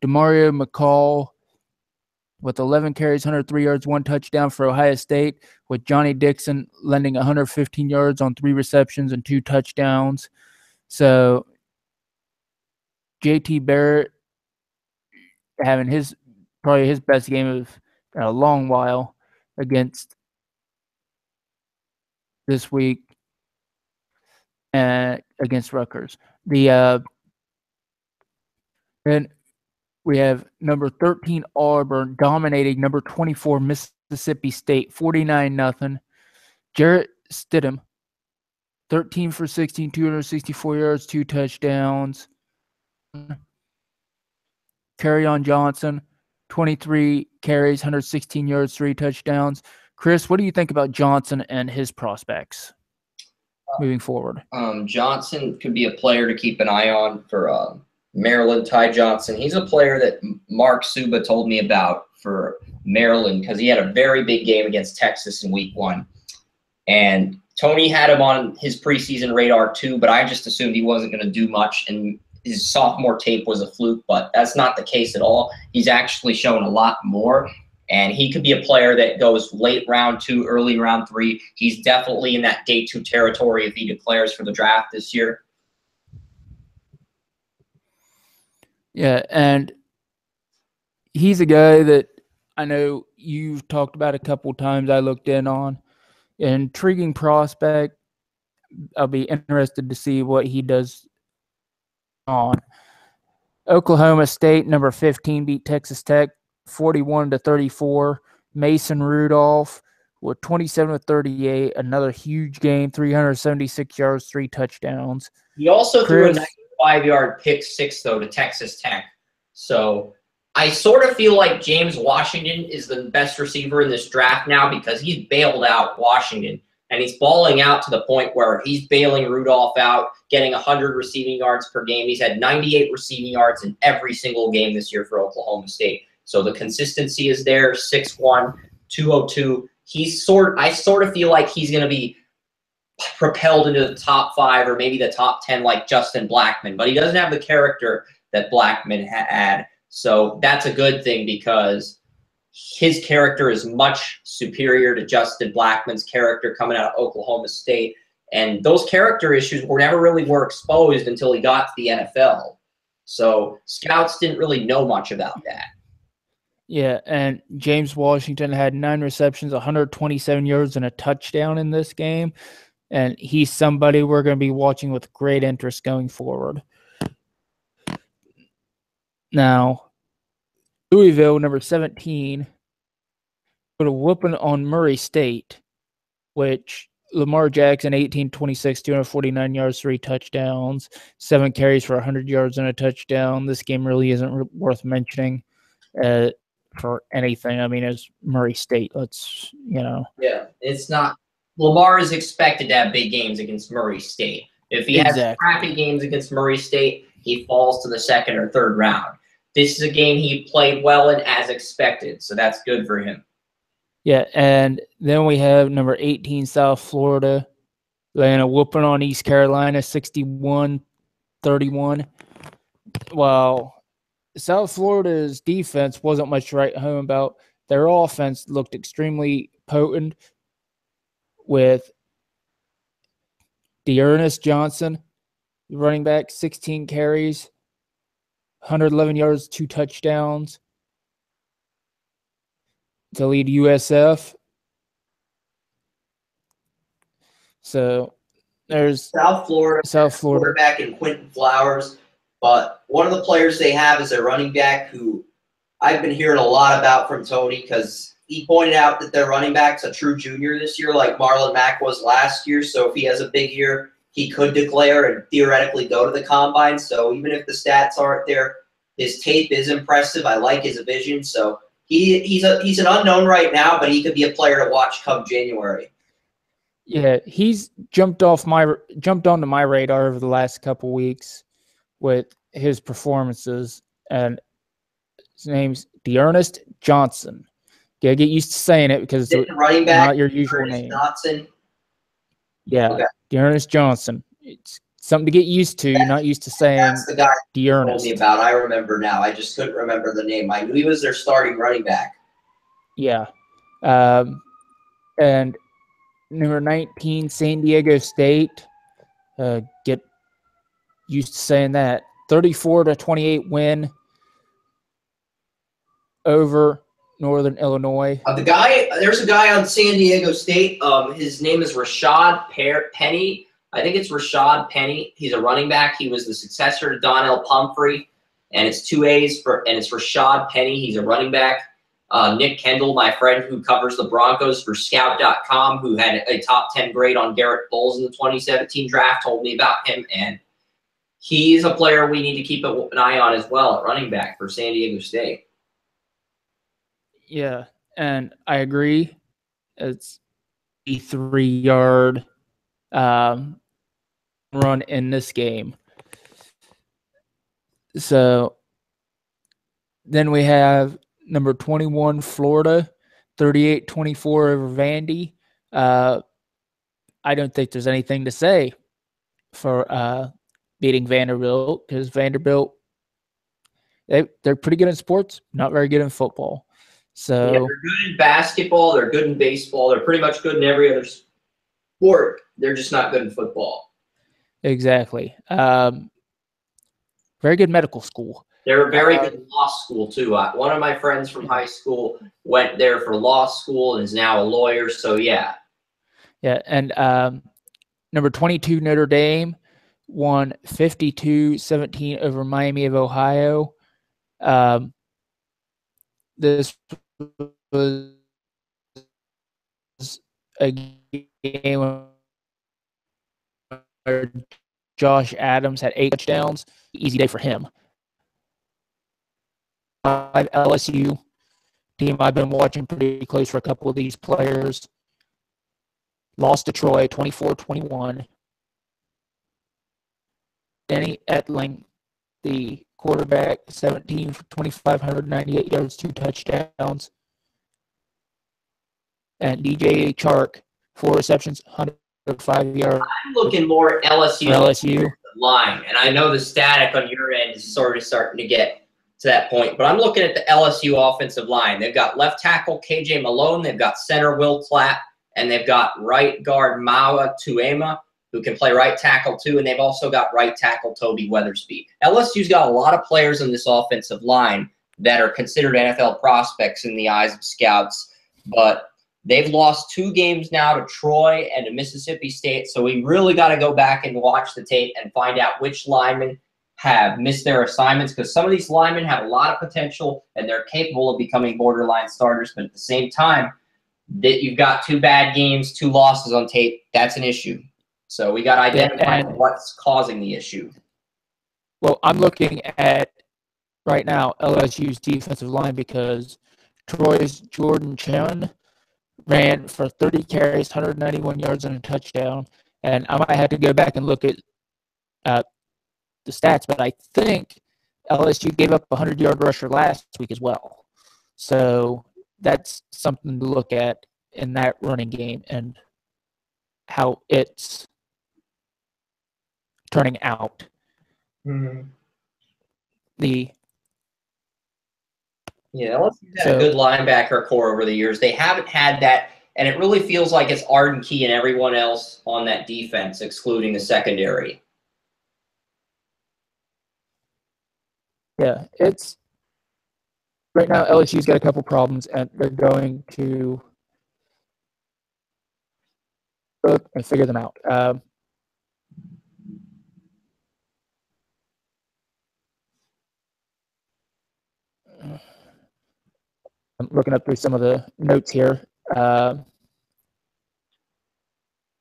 Demario McCall with 11 carries, 103 yards, 1 touchdown for Ohio State, with Johnny Dixon lending 115 yards on 3 receptions and 2 touchdowns. So J.T. Barrett having probably his best game of in a long while against this week against Rutgers. Then we have number 13 Auburn dominating number 24 Mississippi State 49-0. Jarrett Stidham 13 for 16, 264 yards, 2 touchdowns. Kerryon Johnson 23 carries, 116 yards, 3 touchdowns. Chris, what do you think about Johnson and his prospects moving forward? Johnson could be a player to keep an eye on for Maryland. Ty Johnson, he's a player that Mark Suba told me about for Maryland because he had a very big game against Texas in week 1. And Tony had him on his preseason radar too, but I just assumed he wasn't going to do much, and his sophomore tape was a fluke, but that's not the case at all. He's actually shown a lot more, and he could be a player that goes late round 2, early round 3. He's definitely in that day 2 territory if he declares for the draft this year. Yeah, and he's a guy that I know you've talked about a couple times. I looked in on. An intriguing prospect. I'll be interested to see what he does on. Oklahoma State, number 15, beat Texas Tech 41-34. Mason Rudolph with 27-38, another huge game, 376 yards, 3 touchdowns. He also threw a 95-yard pick 6, though, to Texas Tech. So I sort of feel like James Washington is the best receiver in this draft now because he's bailed out Washington. And he's balling out to the point where he's bailing Rudolph out, getting 100 receiving yards per game. He's had 98 receiving yards in every single game this year for Oklahoma State. So the consistency is there, 6'1", 202. I sort of feel like he's going to be propelled into the top 5 or maybe the top 10 like Justin Blackmon. But he doesn't have the character that Blackmon had. So that's a good thing because his character is much superior to Justin Blackmon's character coming out of Oklahoma State. And those character issues never really were exposed until he got to the NFL. So scouts didn't really know much about that. Yeah, and James Washington had 9 receptions, 127 yards, and a touchdown in this game. And he's somebody we're going to be watching with great interest going forward. Now, Louisville, number 17, put a whooping on Murray State, which Lamar Jackson, 18-26, 249 yards, 3 touchdowns, 7 carries for 100 yards and a touchdown. This game really isn't worth mentioning for anything. I mean, it's Murray State. Yeah, it's not. Lamar is expected to have big games against Murray State. If he has crappy games against Murray State, he falls to the 2nd or 3rd round. This is a game he played well in as expected, so that's good for him. Yeah, and then we have number 18, South Florida, laying a whooping on East Carolina, 61-31. While South Florida's defense wasn't much to write home about, their offense looked extremely potent with Dearness Johnson, running back, 16 carries, 111 yards, 2 touchdowns to lead USF. So there's South Florida quarterback in Quentin Flowers. But one of the players they have is a running back who I've been hearing a lot about from Tony because he pointed out that their running back's a true junior this year, like Marlon Mack was last year. So if he has a big year, he could declare and theoretically go to the combine. So even if the stats aren't there, his tape is impressive. I like his vision. So he's an unknown right now, but he could be a player to watch come January. Yeah, he's jumped onto my radar over the last couple weeks with his performances, and his name's D'Ernest Johnson. Gotta get used to saying it because it's running back, not your usual name. Johnson. Yeah, okay. D'Ernest Johnson. It's something to get used to. You're not used to saying that's the guy D'Ernest. You told me about. I remember now. I just couldn't remember the name. I knew he was their starting running back. Yeah. And number 19, San Diego State. Get used to saying that. 34-28 win over Northern Illinois. There's a guy on San Diego State. His name is Rashad Penny. I think it's Rashad Penny. He's a running back. He was the successor to Donnell Pumphrey, and it's 2 A's and it's Rashad Penny. He's a running back. Nick Kendall, my friend who covers the Broncos for Scout.com, who had a top 10 grade on Garrett Bowles in the 2017 draft, told me about him, and he's a player we need to keep an eye on as well at running back for San Diego State. Yeah, and I agree. It's a 3-yard run in this game. So then we have number 21, Florida, 38-24 over Vandy. I don't think there's anything to say for beating Vanderbilt because Vanderbilt, they're pretty good in sports, not very good in football. So yeah, they're good in basketball. They're good in baseball. They're pretty much good in every other sport. They're just not good in football. Exactly. Very good medical school. They're a very good law school, too. One of my friends from high school went there for law school and is now a lawyer, so yeah. Yeah, and number 22, Notre Dame, won 52-17 over Miami of Ohio. This was a game where Josh Adams had 8 touchdowns. Easy day for him. LSU team I've been watching pretty close for a couple of these players. Lost to Troy 24-21. Danny Etling, the quarterback, 17 for 2,598 yards, 2 touchdowns. And DJ Chark, 4 receptions, 105 yards. I'm looking more at LSU line, and I know the static on your end is sort of starting to get to that point, but I'm looking at the LSU offensive line. They've got left tackle KJ Malone, they've got center Will Clapp, and they've got right guard Maua Tuema, who can play right tackle too, and they've also got right tackle Toby Weathersby. LSU's got a lot of players in this offensive line that are considered NFL prospects in the eyes of scouts, but they've lost 2 games now to Troy and to Mississippi State, so we really got to go back and watch the tape and find out which linemen have missed their assignments, because some of these linemen have a lot of potential and they're capable of becoming borderline starters, but at the same time, that you've got 2 bad games, 2 losses on tape, that's an issue. So we got to identify what's causing the issue. Well, I'm looking at right now LSU's defensive line because Troy's Jordan Chun ran for 30 carries, 191 yards, and a touchdown. And I might have to go back and look at the stats, but I think LSU gave up a 100-yard rusher last week as well. So that's something to look at in that running game and how it's turning out. Mm-hmm. LSU's had a good linebacker core over the years. They haven't had that, and it really feels like it's Arden Key and everyone else on that defense, excluding the secondary. Yeah, it's right now LSU's got a couple problems, and they're going to look and figure them out. I'm looking up through some of the notes here. I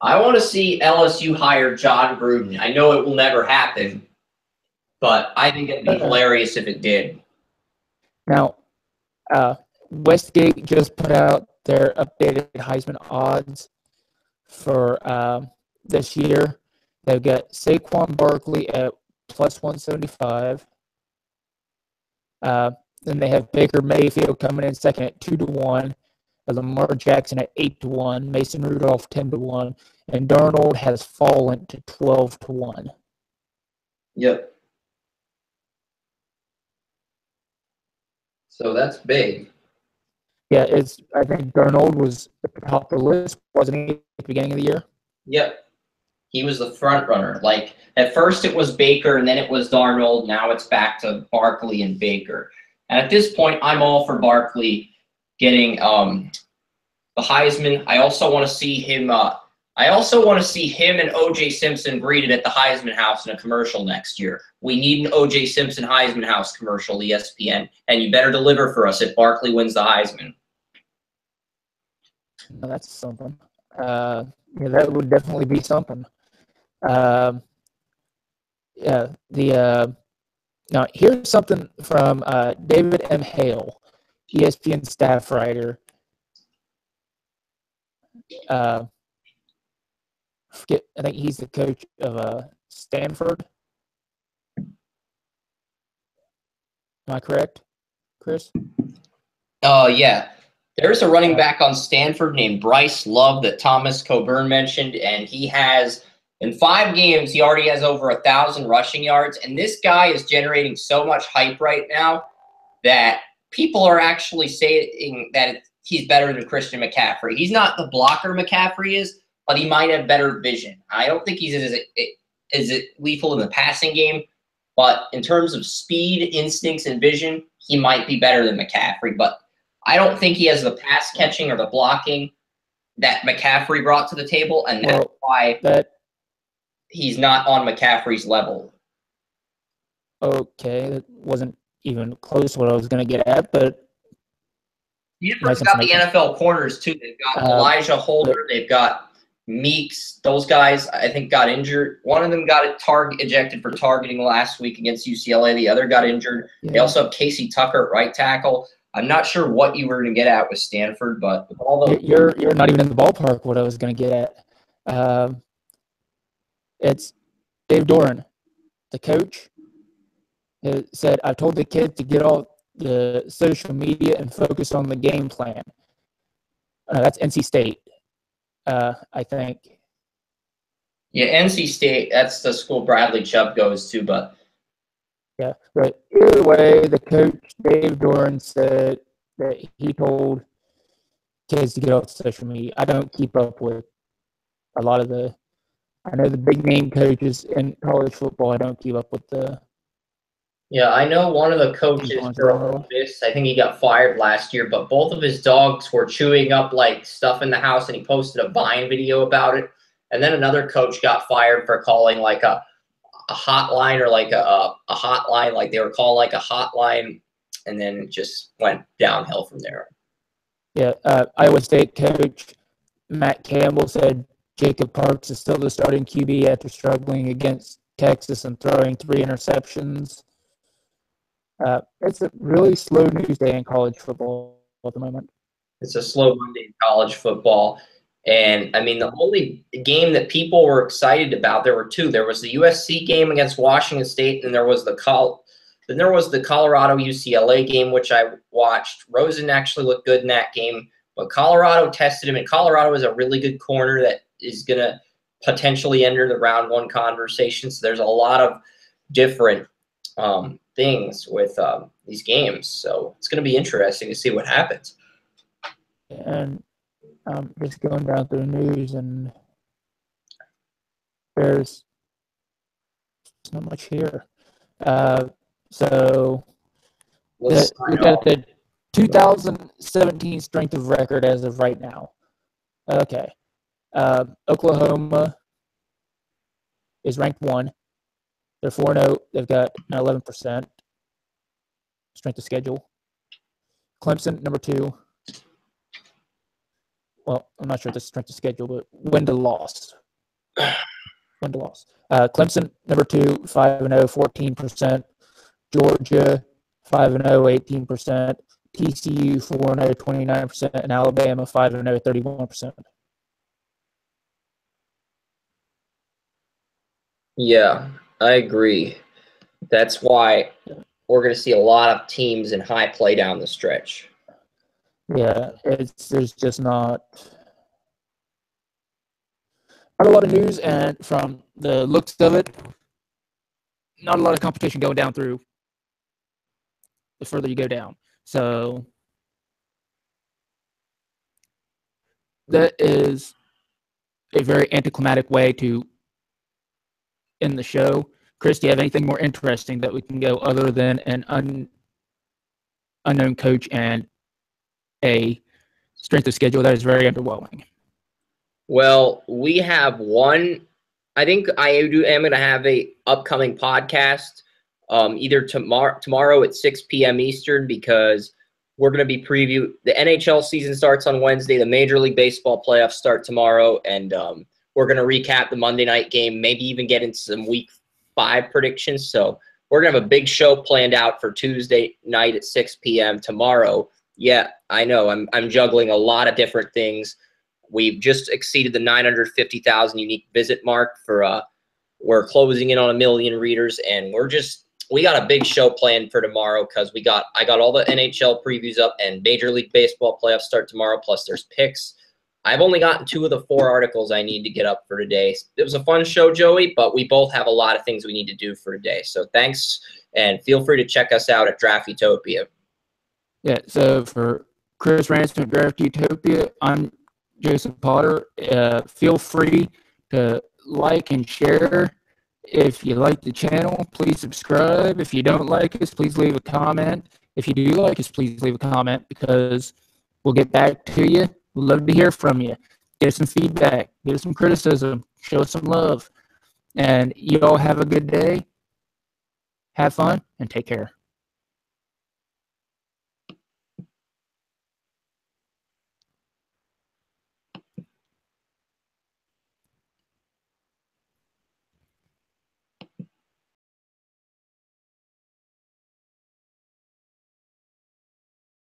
want to see LSU hire John Gruden. I know it will never happen, but I think it'd be hilarious if it did. Now, Westgate just put out their updated Heisman odds for this year. They've got Saquon Barkley at plus 175. Then they have Baker Mayfield coming in second at 2-1. Lamar Jackson at 8-1. Mason Rudolph 10-1. And Darnold has fallen to 12-1. Yep. So that's big. Yeah, I think Darnold was at the top of the list, wasn't he, at the beginning of the year? Yep. He was the front runner. Like, at first it was Baker, and then it was Darnold. Now it's back to Barkley and Baker. And at this point, I'm all for Barkley getting the Heisman. I also want to see him. I also want to see him and O.J. Simpson greeted at the Heisman House in a commercial next year. We need an O.J. Simpson Heisman House commercial, ESPN, and you better deliver for us if Barkley wins the Heisman. That's something. Yeah, that would definitely be something. Now here's something from David M. Hale, ESPN staff writer. I think he's the coach of Stanford. Am I correct, Chris? Yeah. There's a running back on Stanford named Bryce Love that Thomas Coburn mentioned, and he has, in 5 games, he already has over 1,000 rushing yards, and this guy is generating so much hype right now that people are actually saying that he's better than Christian McCaffrey. He's not the blocker McCaffrey is, but he might have better vision. I don't think he's as lethal in the passing game, but in terms of speed, instincts, and vision, he might be better than McCaffrey, but I don't think he has the pass catching or the blocking that McCaffrey brought to the table, and that's why he's not on McCaffrey's level. Okay, that wasn't even close to what I was going to get at, but You've got the NFL corners, too. They've got Elijah Holder. They've got Meeks. Those guys, I think, got injured. One of them got ejected for targeting last week against UCLA. The other got injured. Yeah. They also have Casey Tucker at right tackle. I'm not sure what you were going to get at with Stanford, but with all the you're not even in the ballpark what I was going to get at. It's Dave Doran, the coach, said, "I've told the kids to get off the social media and focus on the game plan." That's NC State, I think. Yeah, NC State, that's the school Bradley Chubb goes to, but yeah, but either way, the coach, Dave Doran, said that he told kids to get off social media. I don't keep up with a lot of I know the big name coaches in college football. I don't keep up with the. Yeah, I know one of the coaches for Ole Miss. I think he got fired last year, but both of his dogs were chewing up like stuff in the house, and he posted a Vine video about it. And then another coach got fired for calling like a hotline or like a hotline, like they were calling like a hotline, and then it just went downhill from there. Yeah, Iowa State coach Matt Campbell said Jacob Parks is still the starting QB after struggling against Texas and throwing 3 interceptions. It's a really slow news day in college football at the moment. It's a slow Monday in college football. And, I mean, the only game that people were excited about, there were 2. There was the USC game against Washington State, and there was the Colorado-UCLA game, which I watched. Rosen actually looked good in that game, but Colorado tested him, and Colorado is a really good corner that is going to potentially enter the round 1 conversation. So there's a lot of different things with these games. So it's going to be interesting to see what happens. And just going down through the news, and there's not much here. So we got the 2017 strength of record as of right now. Okay. Oklahoma is ranked 1. They're 4-0. They've got an 11% strength of schedule. Clemson, number 2, well, I'm not sure the strength of schedule, but win to loss. Win to loss. Clemson, number 2, 5-0, 14%. Georgia, 5-0, 18%. TCU, 4-0, 29%. And Alabama, 5-0, 31%. Yeah, I agree. That's why we're going to see a lot of teams in high play down the stretch. Yeah, there's just not a lot of news, and from the looks of it, not a lot of competition going down through the further you go down. So that is a very anticlimactic way to end the show. Chris, do you have anything more interesting that we can go other than an unknown coach and a strength of schedule that is very underwhelming? Well, we have one. I think I am going to have a upcoming podcast either tomorrow at 6 p.m. Eastern, because we're going to be the NHL season starts on Wednesday. The Major League Baseball playoffs start tomorrow, and we're going to recap the Monday night game, maybe even get into some Week 5 predictions. So we're going to have a big show planned out for Tuesday night at 6 p.m. tomorrow. Yeah, I know. I'm juggling a lot of different things. We've just exceeded the 950,000 unique visit mark for we're closing in on 1 million readers, and we got a big show planned for tomorrow, because I got all the NHL previews up, and Major League Baseball playoffs start tomorrow, plus there's picks. I've only gotten 2 of the 4 articles I need to get up for today. It was a fun show, Joey, but we both have a lot of things we need to do for today. So thanks, and feel free to check us out at Draft Utopia. Yeah, so for Chris Ransom at Draft Utopia, I'm Joseph Potter. Feel free to like and share. If you like the channel, please subscribe. If you don't like us, please leave a comment. If you do like us, please leave a comment, because we'll get back to you. We'd love to hear from you. Get us some feedback. Give us some criticism. Show us some love. And you all have a good day. Have fun and take care.